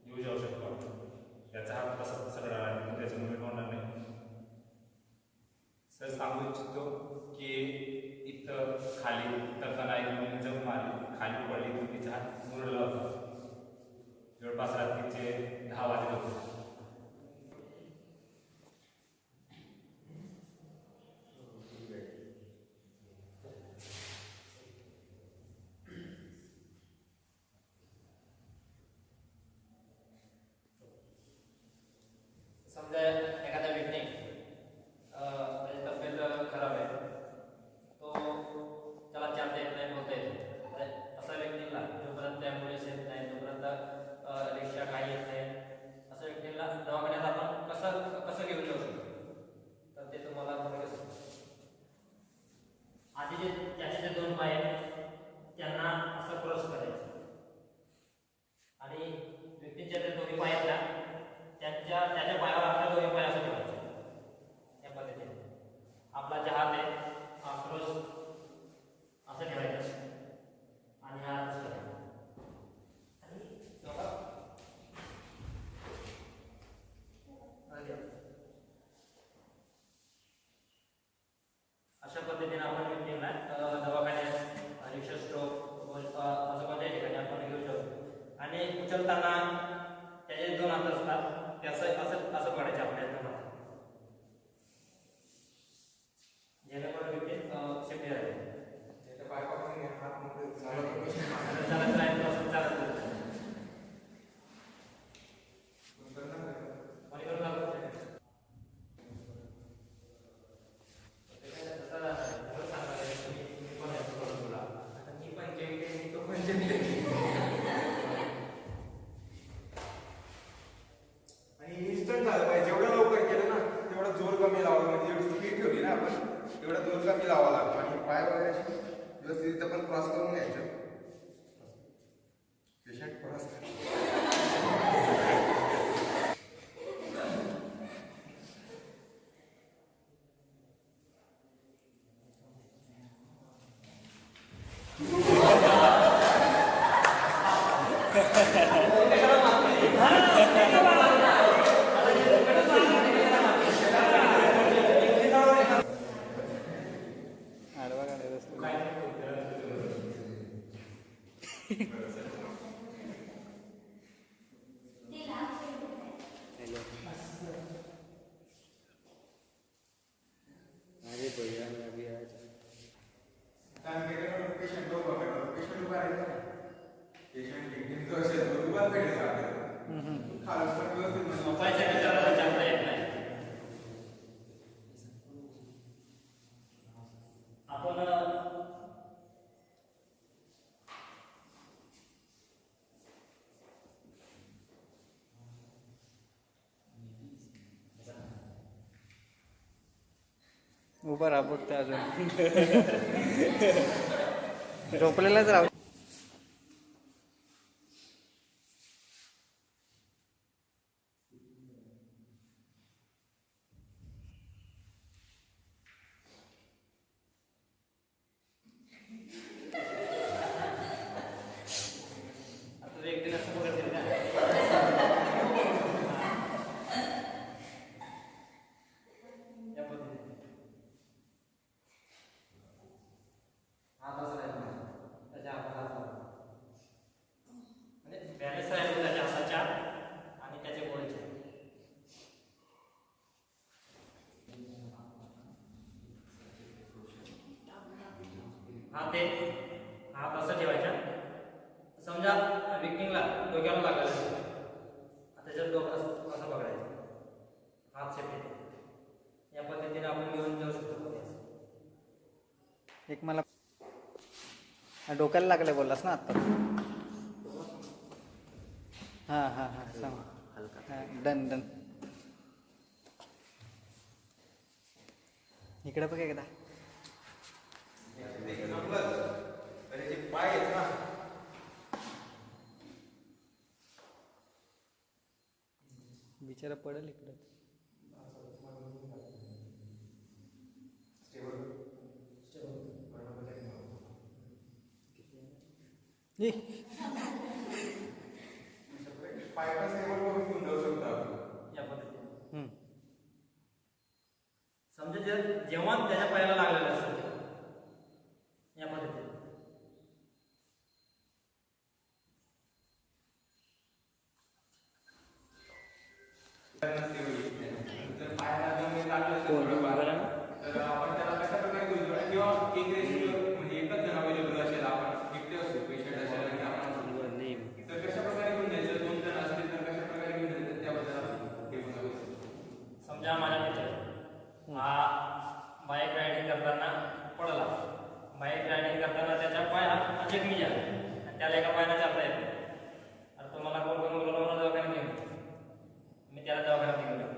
येऊ जाऊ शकतो आपण. याचा हात कसा सरळ आहे त्याचं मुवमेंट होणार नाही. सर सांगू इच्छितो की इथं खाली इथं नाही त्याचे 2 हात असतात, ते असं असं असं पडायचे आपल्या 2 हात, जेणेकरून ते सेफ्टी राहील. त्याच्या पाय पकडून घ्या, हात मोकळे झाले. चालत राहील असं चालत राहील. कोणी करू लागलं आणि इन्स्टंट झालं पाहिजे. जेवढं लवकर केलं ना तेवढा जोर कमी लावावा, म्हणजे जेवढी स्पीड ठेवली ना आपण तेवढा जोर कमी लावावा लागतो. आणि पाय वगैरे असे व्यवस्थित पण क्रॉस करून घ्यायचं. पेशंट क्रॉस आडवा काढायचा असतो. अरे भैया मैं अभी आज पेशंट उभा राहायचा. पेशंट उभा राहायचा. पेशंट एकदम असेल तर उभा राहायचा. खाली पण व्यवस्थित म्हणजे पायच्या विचाराला चालता येत नाही. आपण उभं राहा बघते अजून. झोपलेलाच राहू. आता व्यक्तीला असं बघत का या पद्धतीने हात असं राहिला, त्याच्या हातात हात लावला. म्हणजे बॅलन्स राहिलो त्याच्या हाताच्या आणि त्याच्या गोळीच्या. हात असं ठेवायचा. समजा विक्टिंगला डोक्याला लागला असेल, त्याच्यात डोकं असं पकडायचं, हात सेपरेट. या पद्धतीने आपण घेऊन जाऊ शकतो. एक मला डोक्याला लागलं बोललास ना आता. हां हां हां सांग. हां डन डन. इकडे बघ एकदा. अरे जे पाय आहेत ना बिचारा पडेल इकडे. पाय पण स्टेबल करून घेऊन जाऊ शकतो आपण. या पद्धतीने समजा जेव्हा त्याच्या पायाला लागलेलं असेल या पद्धतीने जर पायाला जर लागलं असेल थोडंफार, तर आपण त्याला कशा प्रकारे घेऊन जाऊ. किंवा एक रेशिओ म्हणजे एकच जण अवेलेबल असेल, आपण एकटे असू, पेशंट असेल आणि आपण तर कशा प्रकारे घेऊन जायचं. 2 जण असतील तर कशा प्रकारे घेऊन जायचं त्याबद्दल आपण हे बोलू. समजा माझ्या मित्र हा बाईक रायडिंग करताना पडला. बाईक रायडिंग करताना त्याच्या पाय जखमी झाला आणि त्याला एका पायाला चालता येत नाही. आता तुम्हाला कोण कोण बोलवलं, मला दवाखान्यात घेऊन, मी त्याला दवाखान्यात घेऊन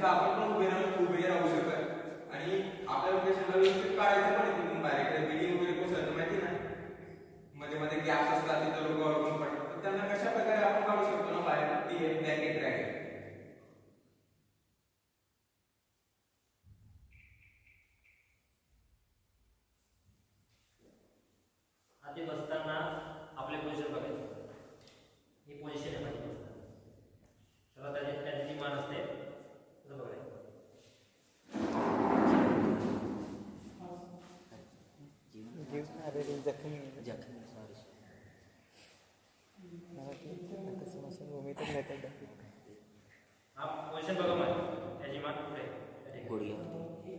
तिथं आपण पण उभे राहू शकत आणि आपल्या लोकेशनला व्यवस्थित काढायचं पण तिथून बाहेर इकडे बिल्डिंग वगैरे कोसळतं माहिती ना, मध्ये मध्ये गॅप्स असतात तिथं लोक अडकून पडतात, तर त्यांना कशा प्रकारे आपण काढू शकतो ना बाहेर, ती एक बॅकेट ट्रॅक आहे. आधी बसताना आपले पोझिशन बघायचं. ही पोझिशन आहे माझी बसताना. सर्वात आधी त्याची जी मान असते तसं बघायचं. जखमी जखमी सॉरी हा पोझिशन बघा माझी. त्याची मान पुढे आहे. गुडघ्यावरती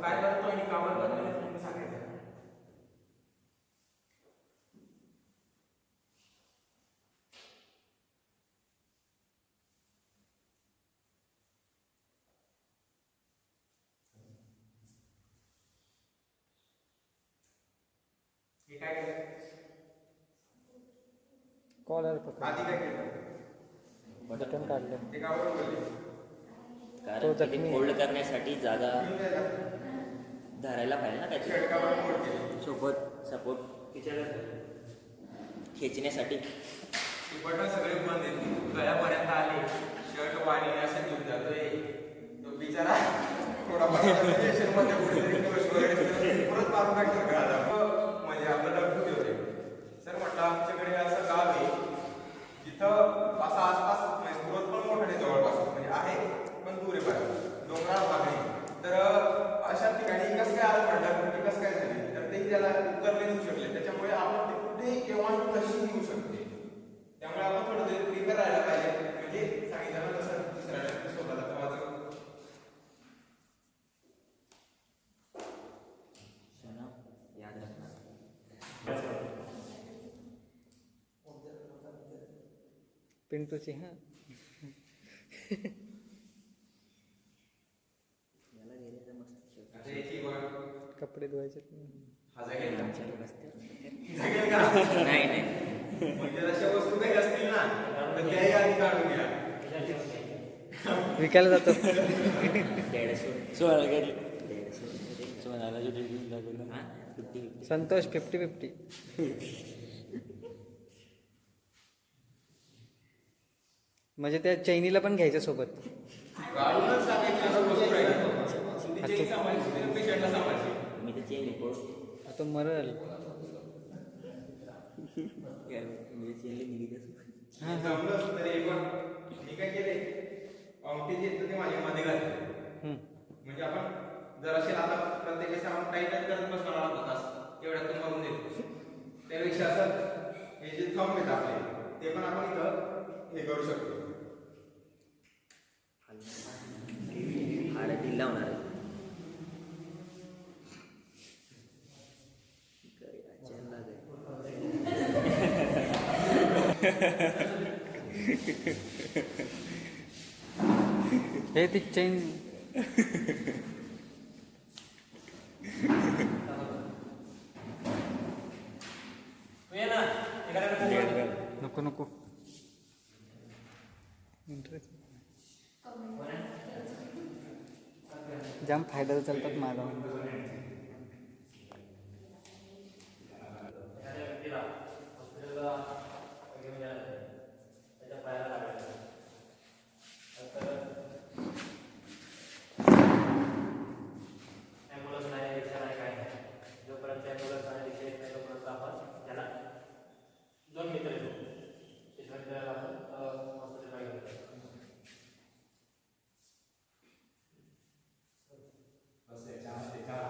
काय करतो आणि कामात करतो हे तुम्ही सांगायचं. हे काय केलं? कॉलर पकड आधी काय केलं? बटन काढलं. ते का बरोबर बोलले? कारण तो की जखमी फोल्ड करण्यासाठी जागा घेऊन जायला. धरायला पाहिजे ना त्याची शर्ट का बरोबर मोड केली? सोबत सपोर्ट खेचण्यासाठी. ते बटन सगळे बंद आहेत, गळ्यापर्यंत आले, शर्ट वाढले असं घेऊन जातोय तो बिचारा. थोडा मध्ये कुठेतरी दिवस वगैरे परत मारून टाकतो गळाला. म्हणजे आपलं डब्ल्यू ठेवले. सर म्हटलं आमच्याकडे असं गाव आहे जिथं असा आसपास म्हणजे स्रोत पण मोठा नाही जवळपास, म्हणजे आहे पण दूर आहे बाहेर, डोंगराळ भाग आहे. तर अशा ठिकाणी कसं काय आलं म्हटलं, की कसं काय झाली, तर ते त्याला उत्तर नाही देऊ शकले. त्याच्यामुळे आपण ते कुठेही केव्हाही कशी येऊ शकते. त्यामुळे आपण थोडं तरी प्रिपेअर राहायला पाहिजे. म्हणजे सांगितलं ना तसं दुसऱ्याला स्वतःला तेव्हाच याद रखना. पिंटूची हा याला गेले मस्त आता याची बघ कपडे धुवायचे. हा जगेल का? आमच्याकडे नसते. जगेल का? नाही नाही म्हणजे अशा वस्तू काही असतील ना तर त्याही आधी काढून घ्या. विकायला जातो. 150 सोळा गेली 150 सोळाला जो घेऊन लागलो हां 50 संतोष 50-50. म्हणजे त्या चैनीला पण घ्यायचं सोबत. काढूनच टाकायची अशी वस्तू राहिली. ती चेन सांभाळायची, ती पेशंटला सांभाळायची. मी तर चेन पळतो. तो मरल. म्हणजे चेनले निघितच जमलं तरी पण मी काय केले, अंगठी जे येतं ते माझ्या मध्ये घातले. म्हणजे आपण जर असे आता प्रत्येक वेळेस आपण काही काही करत बसणार आहोत तास एवढ्यात तर मारून देतो. त्यापेक्षा असं हे जे थंब आहेत आपले ते पण आपण इथं हे करू शकतो. हाड ढिल्ला होणार आहे. चेन लागेल. हे ती चैन तू ये ना एखाद्याला नको नको. इंटरेस्ट जाम फायदा चालतात माझा. एखाद्या व्यक्तीला हॉस्पिटलला घेऊन जायचं आहे, त्याच्या पायाला लागायचं आहे. तर ॲम्ब्युलन्स नाही, रिक्षा नाही, काय नाही. जोपर्यंत ॲम्ब्युलन्स आणि रिक्षा येत नाही तोपर्यंत आपण त्याला 2 मित्र येतो. तिसऱ्या मित्राला आपण हॉस्पिटलला घेऊन जातो. बस याच्यामध्ये 4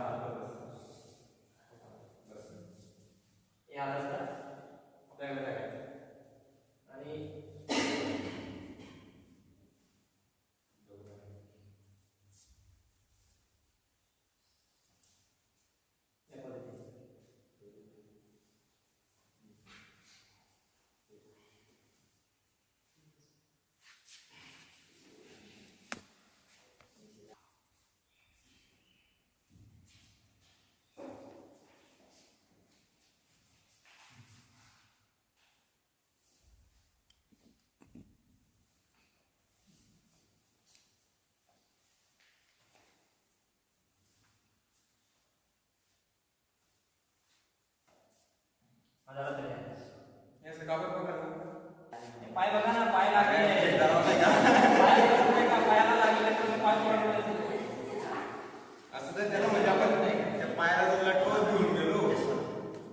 पाय बघा ना, पाय लागले पायाला लागले तर पाय पडले. असं तर त्याला म्हणजे आपण त्या पायाला जो लटकवत घेऊन गेलो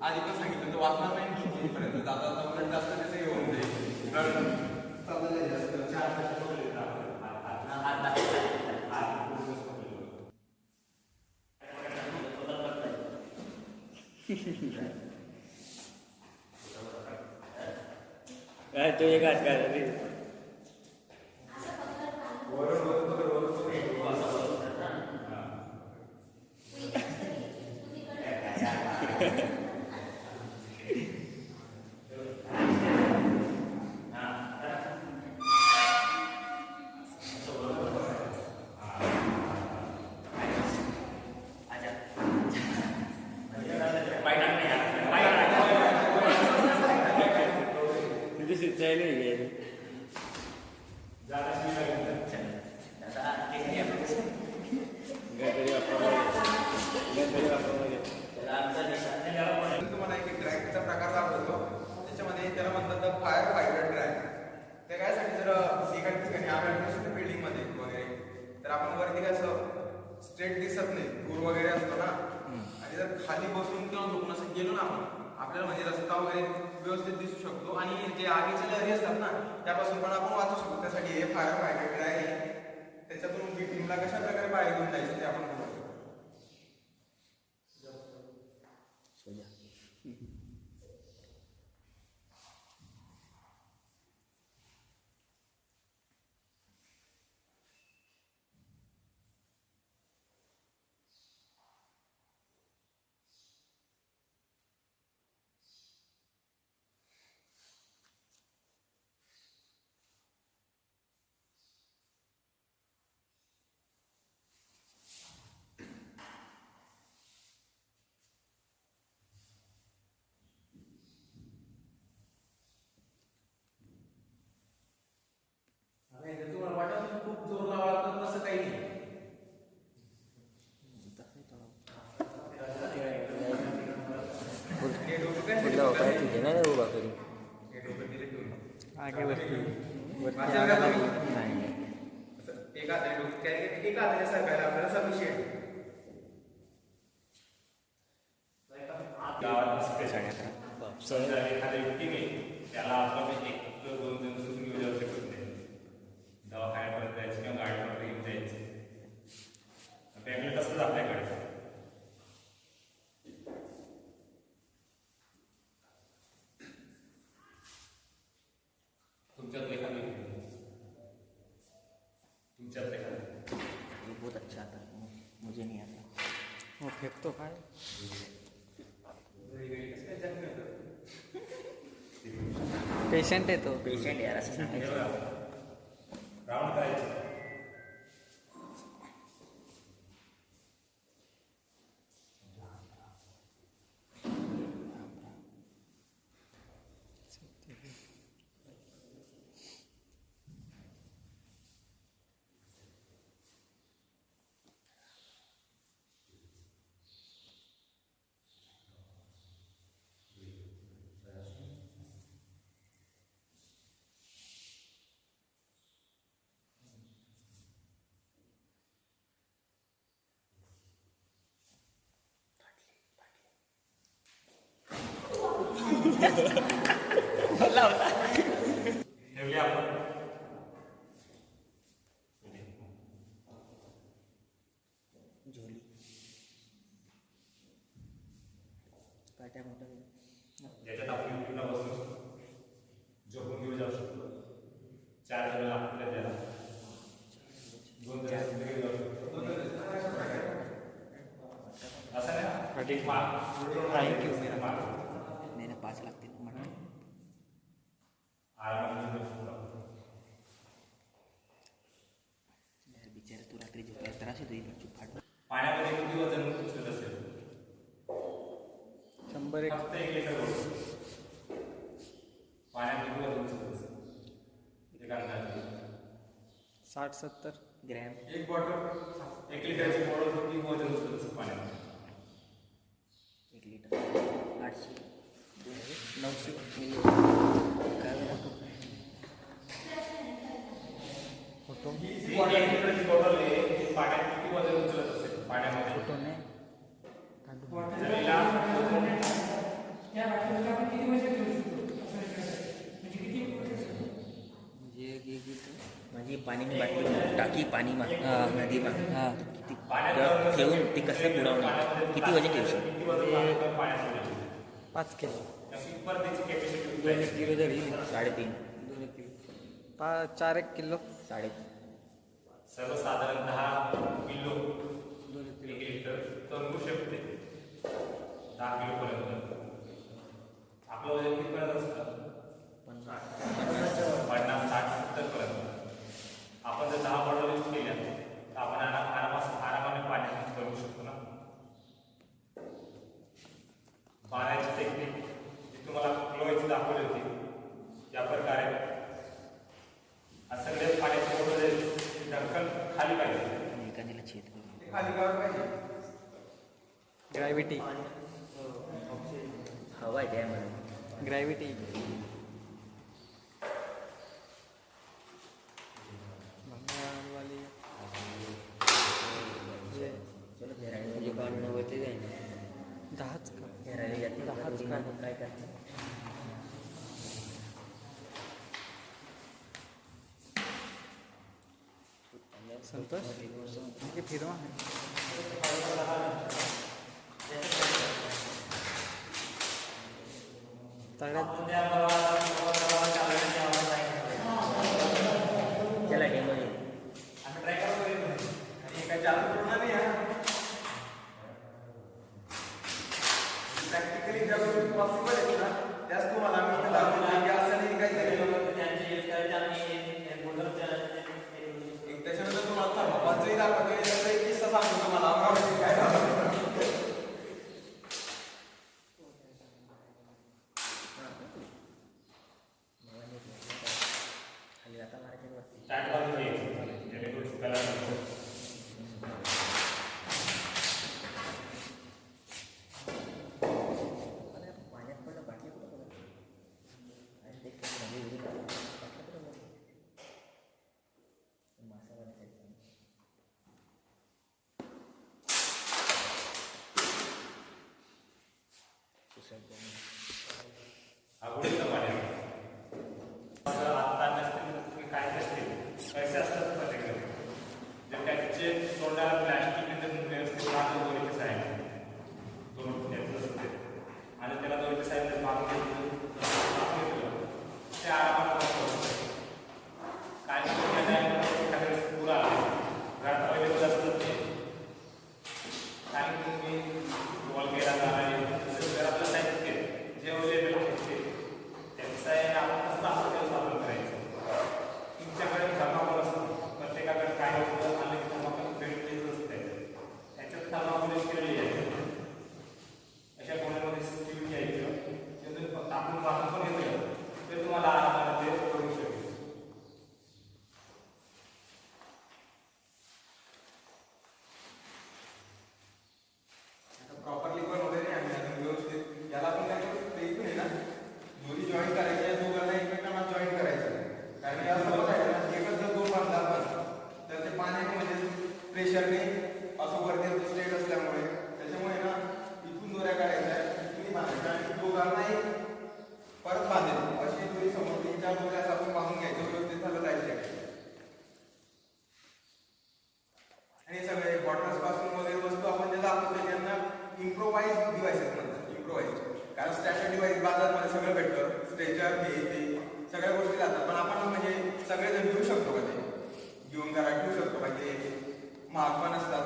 आधी पण सांगितलं तर वाचणार नाही पर्यंत जाता जाता उलट जास्त त्याचं हे होऊन जाईल चाललं जास्त काय तो एक आज काय रे तुम्हाला एक ट्रॅकचा प्रकार दाखवतो त्याच्यामध्ये त्याला म्हणतात फायर फायटर ट्रॅक. ते कायसाठी जर एका ठिकाणी आपण बिल्डिंग मध्ये वगैरे तर आपण वरती काय असं स्ट्रेट दिसत नाही, दूर वगैरे असतो ना, आणि जर खाली बसून किंवा झोपून असं गेलो ना आपण आपल्याला म्हणजे रस्ता वगैरे व्यवस्थित दिसू शकतो आणि जे आगीचे लहरी असतात ना त्यापासून पण आपण वाचू शकतो. त्यासाठी हे फायर फायटर ट्रॅक आहे. त्याच्यातून टीमला कशा प्रकारे बाहेर घेऊन जायचं ते आपण बघू. तुम्हाला वाटत खूप जोर लावा लागतं तसं काही नाही. तुझे नाही उभा करी आगे वरती वरती वाचेल आगा का लागली. तुम्ही? नाही एक हाताने डोकं काय एक हाताने सरकायला आपल्याला सफिशियंट. गावात समजा एखाद्या व्यक्तीने त्याला आपण एक किंवा 2 दिवस सुद्धा घेऊन जाऊ शकत नाही. दवाखान्यापर्यंत जायचं किंवा गाडीपर्यंत घेऊन जायचं. आपल्याकडे तसंच आपल्याकडे तुमच्यात एखादी ये बहुत अच्छा आता है, मुझे नहीं आता. हो फेकतो काय पेशंट आहे तो. पेशंट यार असं सांगायचं. राऊंड करायचं. ठेवली आपण. झोली काट्या मोठा ज्याच्यात आपण युट्यूबला बसून झोपून घेऊ जाऊ शकतो. 4 जण आपल्याला द्यायला 2 जण घेऊन जाऊ शकतो. असं नाही थँक्यू मेरा मेरे 5 लागतील म्हणून आरामात घेऊन जाऊ शकतो. बिचारा तू रात्री झोपायला त्रास होतो इकडे चूप फाट. पाण्यामध्ये किती वजन उचलत असेल? 100 फक्त 1 लिटर बरोबर पाण्यात किती वजन उचलत असेल? एक अंदाज 60-70 ग्रॅम. एक बॉटल 1 लिटरची बॉटल किती वजन उचलत असेल पाण्यात? 1 लिटर 800 900 मिली. काय वेळा ही जी ती बॉटल एक लिटरची बॉटल आहे ती पाण्यात किती वजन उचलत असेल पाण्यामध्ये फोटो नाही जमिनीला त्या बाटलीला आपण किती वर्ष ठेवू शकतो असं विचारायचं. म्हणजे किती माझी पाणीनी बाटली टाकी पाणी नदी हां पाण्यात ठेवून ती कसं बुडवणार किती वजन ठेवू शकतो किती वजन लागतं पाण्यात सोडायचं? 5 किलो अशी पर त्याची कॅपॅसिटी 2 किलो जरी 3.5 4 किलो 3.5 सर्वसाधारण 10 किलो 1 लिटर करू शकते 10 किलो पर्यंत आपलं वजन कितीपर्यंत असतं 50-60-70 पर्यंत आपण जर 10 बॉटल यूज केल्या तर आपण आरामाने पाण्यात यूज करू शकतो ना पाण्याची टेक्निक जी तुम्हाला फ्लोची दाखवली होती या प्रकारे सगळे पाण्याची बॉटल ढक्कन खाली पाहिजे एखाद्याला छेद ते खाली गावर पाहिजे. ग्रॅव्हिटी हवा आहे त्यामध्ये ग्रॅव्हिटी चलो घेरायला म्हणजे काढून वरती जाईल 10च का घेरायला जाते 10च काय काय करते संतोष हे फिरवा तळ्यात त्याला डेमो आम्ही ट्राय करतो आणि काय चालू पूर्ण नाही प्रॅक्टिकली ज्या गोष्टी पॉसिबल आहेत ना त्याच तुम्हाला आम्ही इथे दाखवतो की असं नाही काही एक त्याच्यानंतर तुम्हाला थर्माकोलचंही दाखवतो त्याचा एक किस्सा सांगतो तुम्हाला अमरावती काय झालं खाली आता मारायच्या वरती स्टार्ट करून घ्यायचं जेणेकरून शिकायला नको. पाण्यात पडलं बाटली कुठं बघा आणि ते काही नदी उडी बाटल्या कुठं बघा मासा वाटत आवडीचं पाणी आता नसतील तुम्ही काय नसतील पैसे असतात प्रत्येकडे जर त्याचे तोंडाला प्लॅस्टिक व्यवस्थित मागं दोरीचे साईड दोन त्याचं असते आणि त्याला दोरीचे साईड मागून ते आरामात काय एखाद्या वेळेस पूर आला घरात अवेलेबल असतं ते काय तुम्ही वॉलगेरा झाला घरातलं साहित्य जे अवेलेबल आहे त्याचं आहे आपण कसं आपलं वापर करायचं तुमच्याकडे थर्माकोल असतो प्रत्येकाकडे काय असतं आणि थर्माकोल भेटलेच असते त्याच्यात थर्माकोल केलेली आहे अशा कोणामध्ये स्टील घ्यायचं त्यातून आपण वापर पण घेतलं तर तुम्हाला आरामात ते करू शकेल प्रॉपरली पण होते नाही आम्ही अजून व्यवस्थित याला पण काय करू इथून आहे ना दोन्ही जॉईन करायचे आहे दोघांना एकमेकांना जॉईन करायचं कारण या सर्व आहे ना एकच जर दोन बांधला आपण तर ते पाण्याने म्हणजे प्रेशरने असं वरती येतो स्टेट असल्यामुळे त्याच्यामुळे ना इथून दोऱ्या काढायच्या इथूनही बांधायच्या आणि दोघांनाही परत बांधेल अशी दोन्ही समोर 3-4 दोऱ्याच आपण बांधून घ्यायचं व्यवस्थित झालं जायचं आणि सगळे बॉटल्स पासून वगैरे वस्तू आपण जे दाखवतो त्यांना इम्प्रोवाइज डिव्हाइसेस म्हणतात इम्प्रोवाइज कारण स्टँडर्ड डिव्हाइस बाजारमध्ये सगळं भेटतं स्ट्रेचर हे ते सगळ्या गोष्टी जातात पण आपण म्हणजे सगळेजण घेऊ शकतो का ते घेऊन घरात ठेवू शकतो का ते महाग पण असतात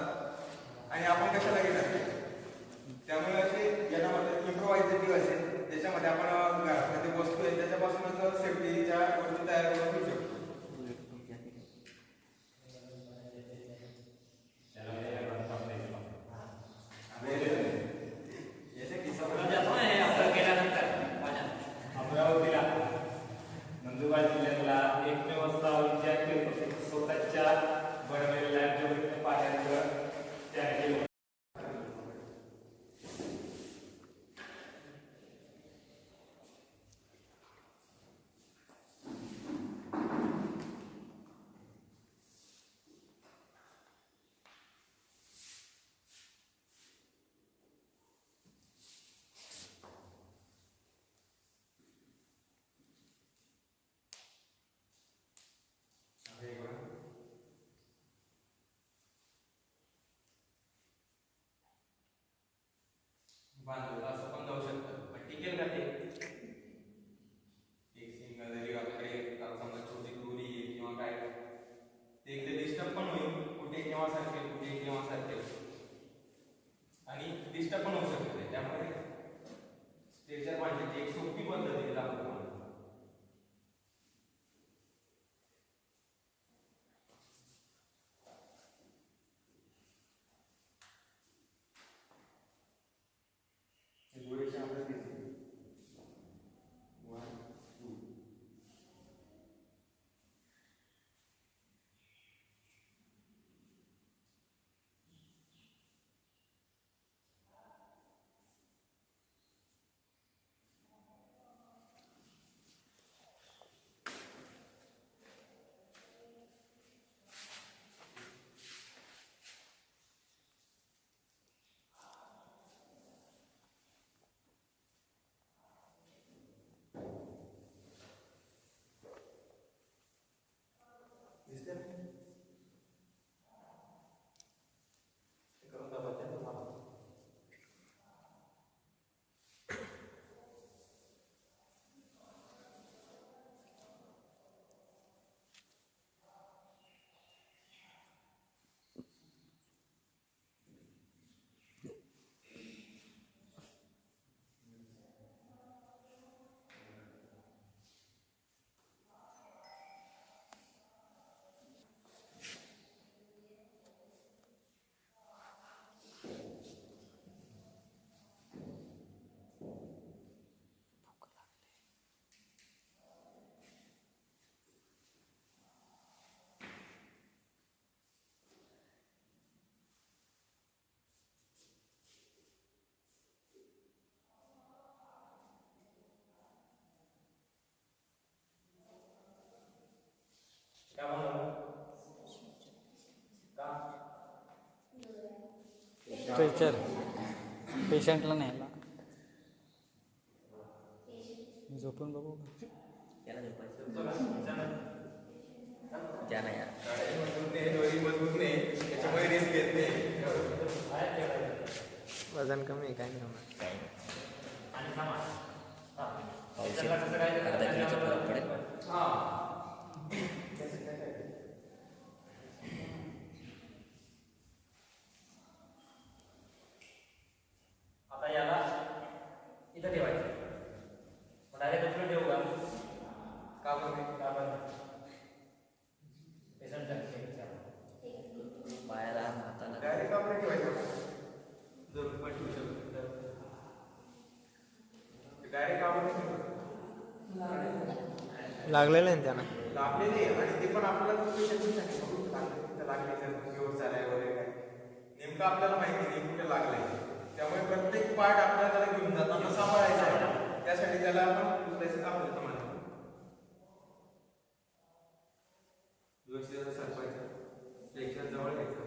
आणि आपण कशाला घेणार त्यामुळे असे यांना म्हणतात इम्प्रोवाइज डिव्हाइसेस ज्याच्यामध्ये आपण घरामध्ये वस्तू आहे त्याच्यापासूनच सेफ्टीच्या गोष्टी तयार करून घेऊ शकतो अमरावतीला नंदुरबार जिल्ह्यातला एकमेव असा विद्यार्थी स्वतःच्या बनवलेल्या पाण्यात बांधलं असं पण जाऊ शकतं, पण टिकेल का ते? एक सिंगल जरी आपल्याकडे आता समजा छोटी दोरी आहे किंवा काय, ते एकदा डिस्टर्ब पण होईल, कुठे केव्हा सारखेल कुठे केव्हा सारखेल आणि डिस्टर्ब पण होऊ शकते. त्यामुळे स्ट्रेचर बांधण्याची एक सोपी पद्धत आहे दाखवतो तुम्हाला. हे दोरीच्या आपल्याला दिसते 1 2 दिसते ना? हे करून दाखवते ना तुम्हाला. काय म्हणलं? का? स्ट्रेचर पेशंटला न्यायला झोपून बघू का? त्याला झोपायचं त्याला यार गाडी मजबूत नाही, दोरी मजबूत नाही, त्याच्यामुळे रिस्क घेत नाही. वजन कमी आहे काय नाही होणार. काही नाही. आणि थांबा. हा. पाऊस त्याला कसं काय- अर्धा किलोचा फरक पडेल. हा. आता याला इथं ठेवायचं. डायरेक्ट उचलून ठेवू का? का बरं? का बरं? पेशंटच्या पायाला हाताला डायरेक्ट आपण ठेवायचं. जर पण ठेवू शकतो डायरेक्ट आपण लागलेलं आहे ना त्यांना. लागलेले आणि ते पण आपल्याला तिथं लागले व्यवस्था झालाय वगैरे काय नेमकं आपल्याला माहिती नाही कुठे लागलंय. त्यामुळे प्रत्येक पार्ट आपल्याला त्याला घेऊन जाताना सांभाळायचा आहे. त्यासाठी त्याला आपण उचलायचं काम करतो मला व्यवस्थित सरकवायचं, फ्लेक्शन जवळ घ्यायचं.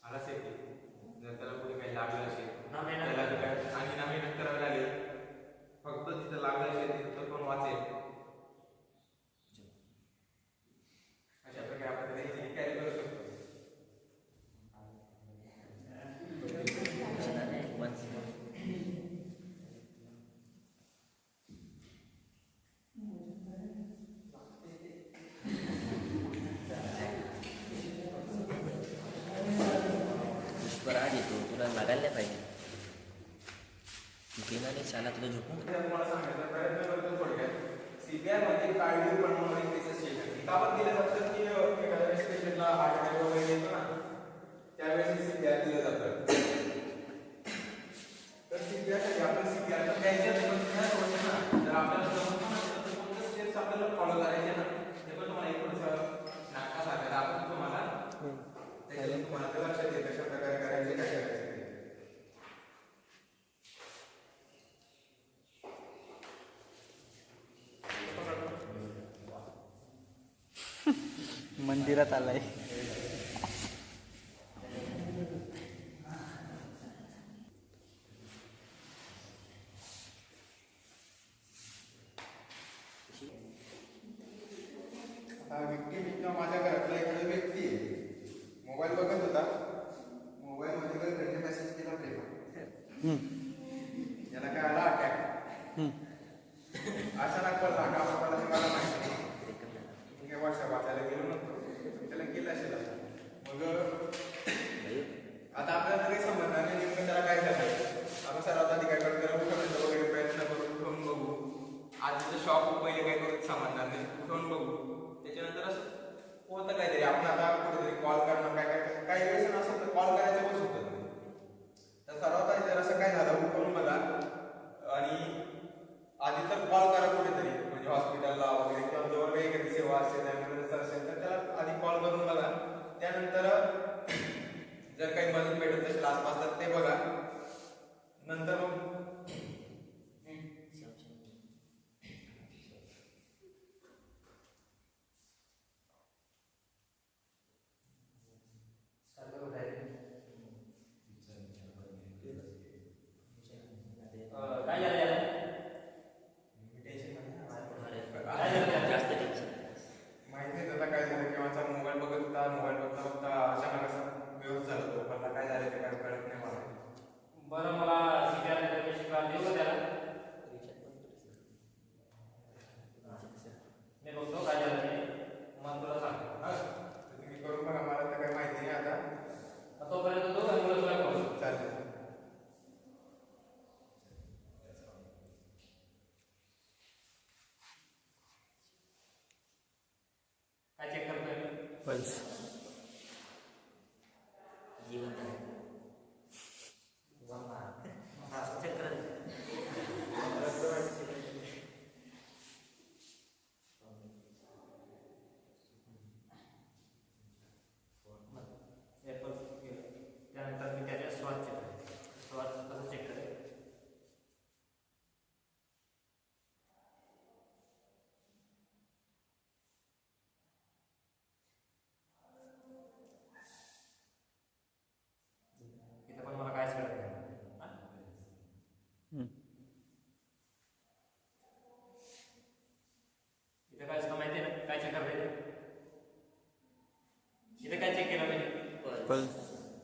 आला सेफ्टी जर त्याला कुठे काही लागलं असेल त्याला काय आणि नवीन मेहनत करावी लागेल. फक्त तिथं लागलं असेल तिथं पण वाचेल. अशा प्रकारे आपण त्याची कॅरी करू शकतो. राग येतो तुला लागायला नाही पाहिजे. बिनाने शाला तुला झोपून ते तुम्हाला सांगायचा प्रयत्न करतो थोडक्यात. CPR म्हणजे कार्डिओ पल्मोनरी रिससिटेशन. का पण दिलं जातं की एखाद्या पेशंटला हार्ट अटॅक वगैरे येतो ना त्यावेळेस CPR दिलं जातं. तर CPR साठी आपण CPR ला द्यायचं पण काय होतं ना जर आपल्याला जमत नसेल तर कोणते स्टेप्स आपल्याला फॉलो करायचे ना ते पण तुम्हाला एक थोडंसं नाटकात सांगायला आपण तुम्हाला त्याच्यातून तुम्हाला ते लक्षात येईल कशा प्रकारे करायचे काय करायचे ते. मंदिरात आलाय. याला काय आला अटॅक अचानक पडला का पडला ते मला माहिती मी काय वर्षा वाचायला गेलो नव्हतो त्याला गेला असेल मग आता आपल्याला काही समजणार नाही नेमकं त्याला काय झालं आपण सर्वात आधी काय करतो त्याला उठवण्याचा वगैरे प्रयत्न करून उठवून बघू आधीचं शॉक पहिले काय करून समजणार नाही उठवून बघू त्याच्यानंतर असं होतं काहीतरी आपण आता कुठेतरी कॉल करणार काय काय काही वेळेस असं तर कॉल करायचं पण सुचत नाही तर सर्वात आधी जर असं काय झालं उठवून बघा आणि आधी तर कॉल करा कुठेतरी म्हणजे हॉस्पिटलला वगैरे किंवा जवळ काही एखादी सेवा असेल ॲम्ब्युलन्स असेल तर त्याला आधी कॉल करून बघा त्यानंतर जर काही मदत भेटत असेल आसपास तर ते बघा नंतर मग काय झालं याला? काय झालं? जास्त टेन्शन माहिती नाही त्याला काय झालं किंवा मोबाईल बघत होता मोबाईल बघता बघता अचानक असं व्यवस्थ झालं तो पण काय झालं ते काय कळत नाही मला बरं मला CPR देऊ का त्याला मी बघतो काय झालं ते मग तुला सांगतो हा तर तुम्ही करून बघा मला तर काही माहिती नाही आता तोपर्यंत तो ॲम्ब्युलन्सला कॉल चालेल काय चेक करतोय पल्स जिवंत आहे असं चक्र त्यानंतर मी त्याच्या श्वास चेक करेन श्वास कसं चेक करेन इथं पण मला काहीच कळत नाही इथं काय असतं माहिती आहे ना काय चेक करायचं इथं काय चेक केलं पाहिजे पल्स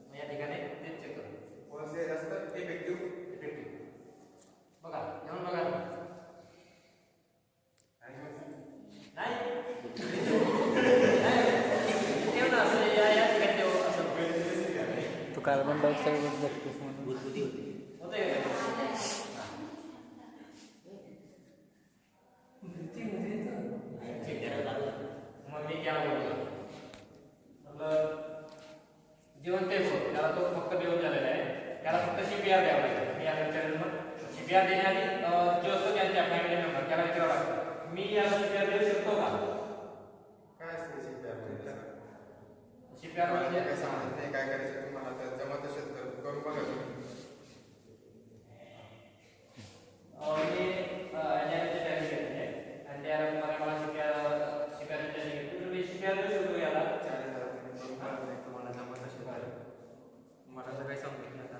मग या ठिकाणी तेच चेक करतो कोणते जास्त इफेक्टिव्ह इफेक्टिव्ह बघा येऊन बघा ना. नाही ठेव ना असं या ठिकाणी ठेव असं तू कार्बन डायऑक्साईड बघतोस म्हणून बुद्धी होती होतंय का चेक करायला लागलं मग मी क्या बोलतो म्हटलं जीवन तेच होतं त्याला तो फक्त बेहून झालेला आहे त्याला फक्त CPR द्यावं लागेल मी या मग CPR देण्याआधी जो असतो त्यांच्या फॅमिली मेंबर त्याला विचारावं लागतं मी याला CPR देऊ शकतो का काय असते CPR म्हणजे काय समजत नाही काय करायचं तुम्हाला तर जमत असेल तर करून बघा तुम्ही मी NRI ची तयारी केली आहे आणि त्या मला CPR ची तयारी केली मी CPR देऊ शकतो याला चालेल तुम्ही करून बघा नाही तुम्हाला जमत असेल तर मला तर काही समजत नाही आता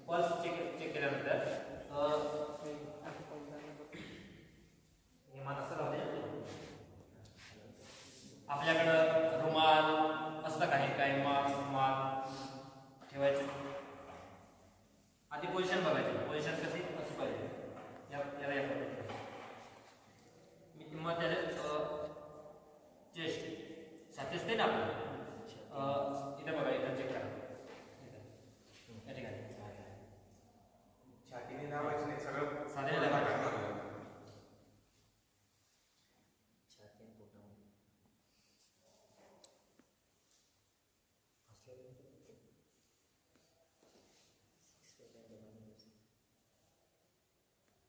पल्स चेक केल्यानंतर हे मान असं राहू दे. आपल्याकडं रुमाल असतं काही मास्क ठेवायचं आधी पोझिशन बघायची पोझिशन कशी अशी पाहिजे याला या पद्धतीने मग त्याचे चेस्ट साथी असते ना आपलं इथं बघा इथं चेक करा या ठिकाणी छातीने नावायची नाही सगळं साधे छाती आणि पोटामध्ये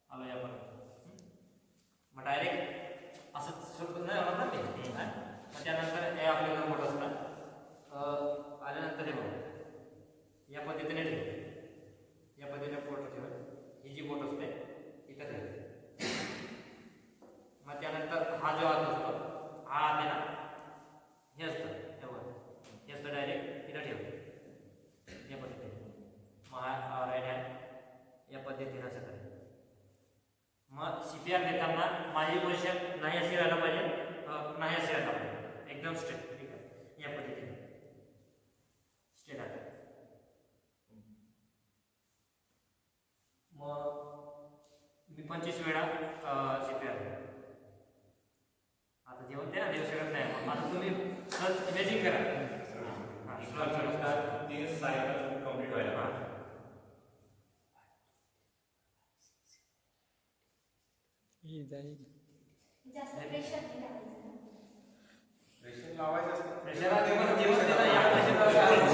आलं या पर्यंत मग डायरेक्ट असं सुरू नाही होणार ना ते मग त्यानंतर हे आपले दोन बोट असतात आल्यानंतर हे बघा या पद्धतीने ठेव या पद्धतीने बोट ठेव ही जी बोट असते इथं ठेव मग त्यानंतर हा जो हात असतो हा हात आहे ना हे असतं हे असतं डायरेक्ट इथं ठेव या पद्धतीने मग हा राईट हँड या पद्धतीने असं करायचं मग CPR देताना माझी जाईल. जास्त प्रेशर नाही टाकायचं. प्रेशर लावायचं असतं. प्रेशरला तुम्हाला जेवण दिलं, या प्रेशरला लावायचं.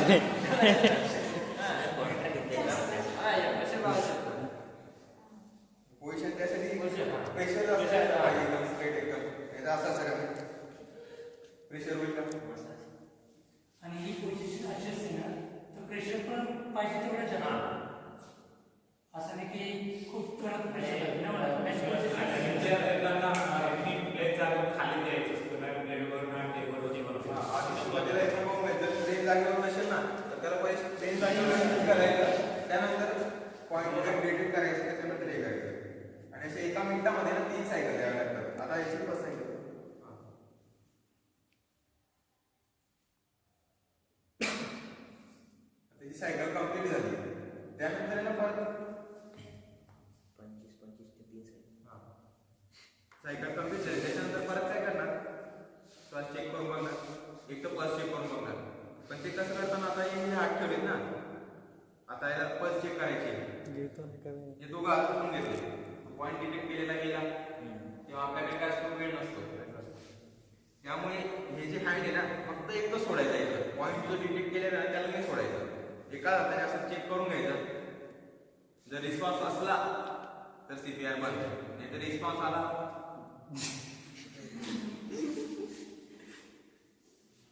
हा, या प्रेशर लावायचं. पोझिशन त्यासाठी Position, हा. प्रेशर Pressure असलं पाहिजे एकदम स्ट्रेट एकदम. नाही तर असं सगळं प्रेशर होईल का? आणि ही पोझिशन अशी असते ना तर प्रेशर पण पाहिजे तेवढं जाणार. असं नाही की खूप कडक प्रेशर खाली द्यायचं असतं नाही प्लेटवर नाही टेबलवर जे बनवतो. आधी सुरुवातीला एकदम मग जर प्लेन जागेवर नसेल ना तर त्याला पहिले प्लेन जागेवर करायचं, त्यानंतर पॉईंट वगैरे क्रिएट करायचं, त्याच्यानंतर हे करायचं. आणि असे एका मिनिटामध्ये ना 3 सायकल द्याव्या लागतात. आता याची 5 सायकल. त्याची सायकल कंप्लीट झाली, त्यानंतर ना परत 25 ते 30 आहे. सायकल कंप्लीट झाली त्याच्यानंतर परत काय करणार, पल्स चेक करून बघणार. एक तर पल्स चेक करून बघणार, पण ते कसं करताना आता हे हात ठेवलेत ना, आता याला पल्स चेक करायची. हे दोघं हात उचलून घेतले, पॉईंट डिटेक्ट केलेला गेला तेव्हा आपल्याकडे काय असतो, वेळ नसतो. त्यामुळे हे जे हँड आहे ना फक्त एकच सोडायचं आहे. पॉईंट जो डिटेक्ट केलेला ना त्याला नाही सोडायचं, एका हाताने असं चेक करून घ्यायचं. जर रिस्पॉन्स असला तर CPR बंद, नाही तर रिस्पॉन्स आला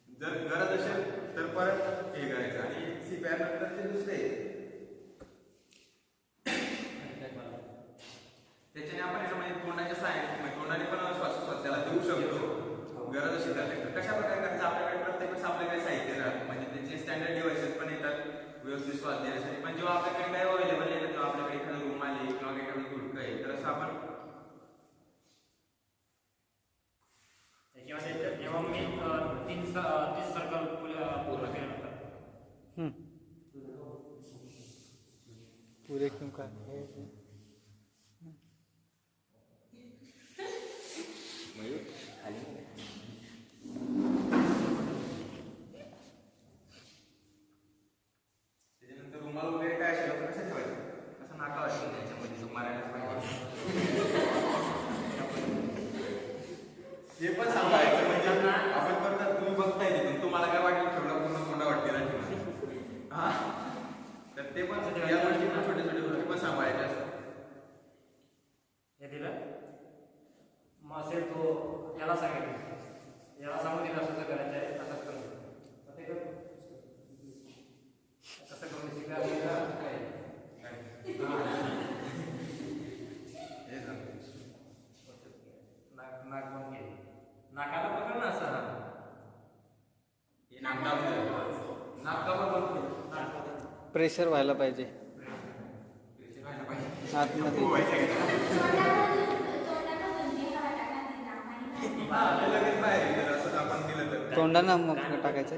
जर गरज असेल तर परत हे करायचं. आणि CPR नंतर ते दुसरे त्याच्याने आपण म्हणजे तोंडाच्या सहाय्याने तोंडाने पण श्वासोच्छ्वास त्याला देऊ शकतो गरज असेल तर. कशा प्रकारे करायचं, आपल्याकडे प्रत्येक वेळेस आपल्याकडे साहित्य राहतं, म्हणजे त्याचे स्टँडर्ड डिव्हाइसेस पण येतात व्यवस्थित श्वास देण्यासाठी. पण जेव्हा आपल्याकडे काय अवेलेबल आहे तेव्हा आपल्याकडे एखादं रूम आहे किंवा एखादं गुटकं आहे तर असं आपण जेव्हा मी 30 सर्कल पूर्ण केल्यानंतर पुरे क्यों का मयूर खाली नाही. त्याच्यानंतर रुमाल वगैरे काय असेल तर कसं ठेवायचं, कसं नाका वाटतं त्याच्यामध्ये तो मारायलाच पाहिजे. हे पण सांगायचं म्हणजे आपण करतात, तुम्ही बघताय तिथून तुम्हाला काय वाटेल ठेवलं पूर्ण कोंडा वाटते ना ठेवून. हा तर ते पण या गोष्टी पण छोट्या छोट्या गोष्टी पण सांभाळायच्या असतात. हे दिलं मग असेल तो याला सांगितलं, याला सांगून दिलं असं करायचं आहे, असंच करू ते कर कसं करून शिकायला काय हे झालं. नाक बंद केली, नाकाला पकड ना असं. हे नाक दाबून द्या. नाक दाबून बंद करू. प्रेशर व्हायला पाहिजे त्याचे व्हायला पाहिजे. आतमध्ये. हा, ते लगेच बाहेर येईल जर असं आपण दिलं तर. तोंडानं मग टाकायचं.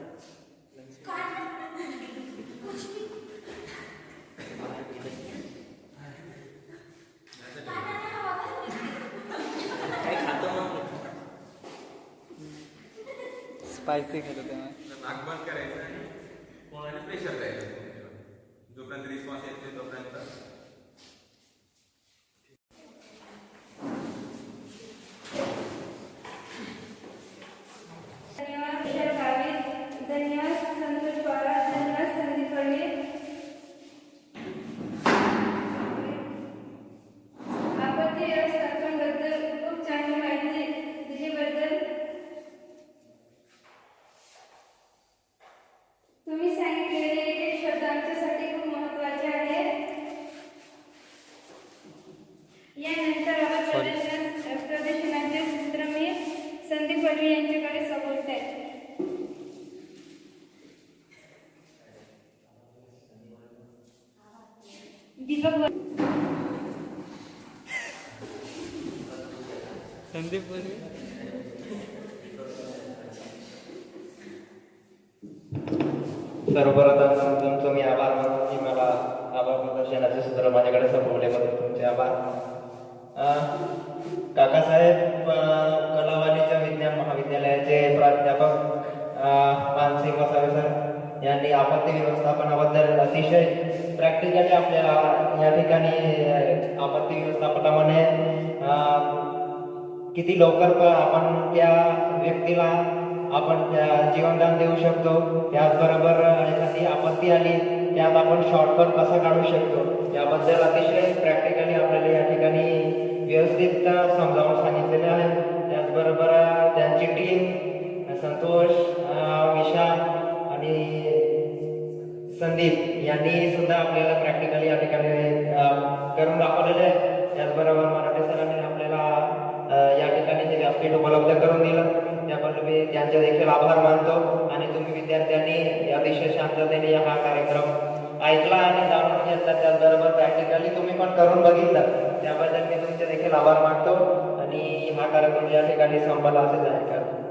काय खातो मग? स्पायसी खातं तेव्हा. नाक बंद करायचं आणि कोणाने प्रेशर द्यायचं जोपर्यंत रिस्पॉन्स येत नाही तोपर्यंत. धन्यवाद विशाल गावित, धन्यवाद संतोष पवार, धन्यवाद संदीप हळवे. आपत्ती व्यवस्थापनाबद्दल खूप चांगली माहिती दिल्याबद्दल तुम्ही सांगितलेले एक एक शब्द आमच्यासाठी खूप महत्त्वाचे आहेत. यानंतर आवाज प्रदर्शनाचे सूत्र मी संदीप हळवे यांच्याकडे सोपवते. दीपक संदीप बोलवे. सर्वप्रथम तुमचं मी आभार मानतो की मला आभार प्रदर्शनाचे सूत्र माझ्याकडे सोपवल्याबद्दल तुमचे आभार. काकासाहेब कलावाणीच्या विज्ञान महाविद्यालयाचे प्राध्यापक मानसिंग वसावे सर यांनी आपत्ती व्यवस्थापनाबद्दल अतिशय प्रॅक्टिकली आपल्याला या ठिकाणी आपत्ती व्यवस्थापनामध्ये किती लवकर आपण त्या व्यक्तीला आपण जीवनदान देऊ शकतो. त्याचबरोबर एखादी आपत्ती आली त्यात आपण शॉर्टकट कसा काढू शकतो याबद्दल अतिशय प्रॅक्टिकली आपल्याला या ठिकाणी व्यवस्थित समजावून सांगितलेले आहे. त्याचबरोबर त्यांची टीम संतोष, विशाल आणि संदीप यांनी सुद्धा आपल्याला प्रॅक्टिकली या ठिकाणी करून दाखवलेले आहे. त्याचबरोबर मराठे सरांनी आपल्याला या ठिकाणी हे व्यासपीठ उपलब्ध करून दिलं त्याबद्दल मी त्यांचे देखील आभार मानतो. आणि तुम्ही विद्यार्थ्यांनी अतिशय शांततेने हा कार्यक्रम ऐकला आणि जाणून घेतला. त्याचबरोबर प्रॅक्टिकली तुम्ही पण करून बघितलं त्याबद्दल मी तुमचे देखील आभार मानतो आणि हा कार्यक्रम या ठिकाणी संपला असे जाहीर करतो.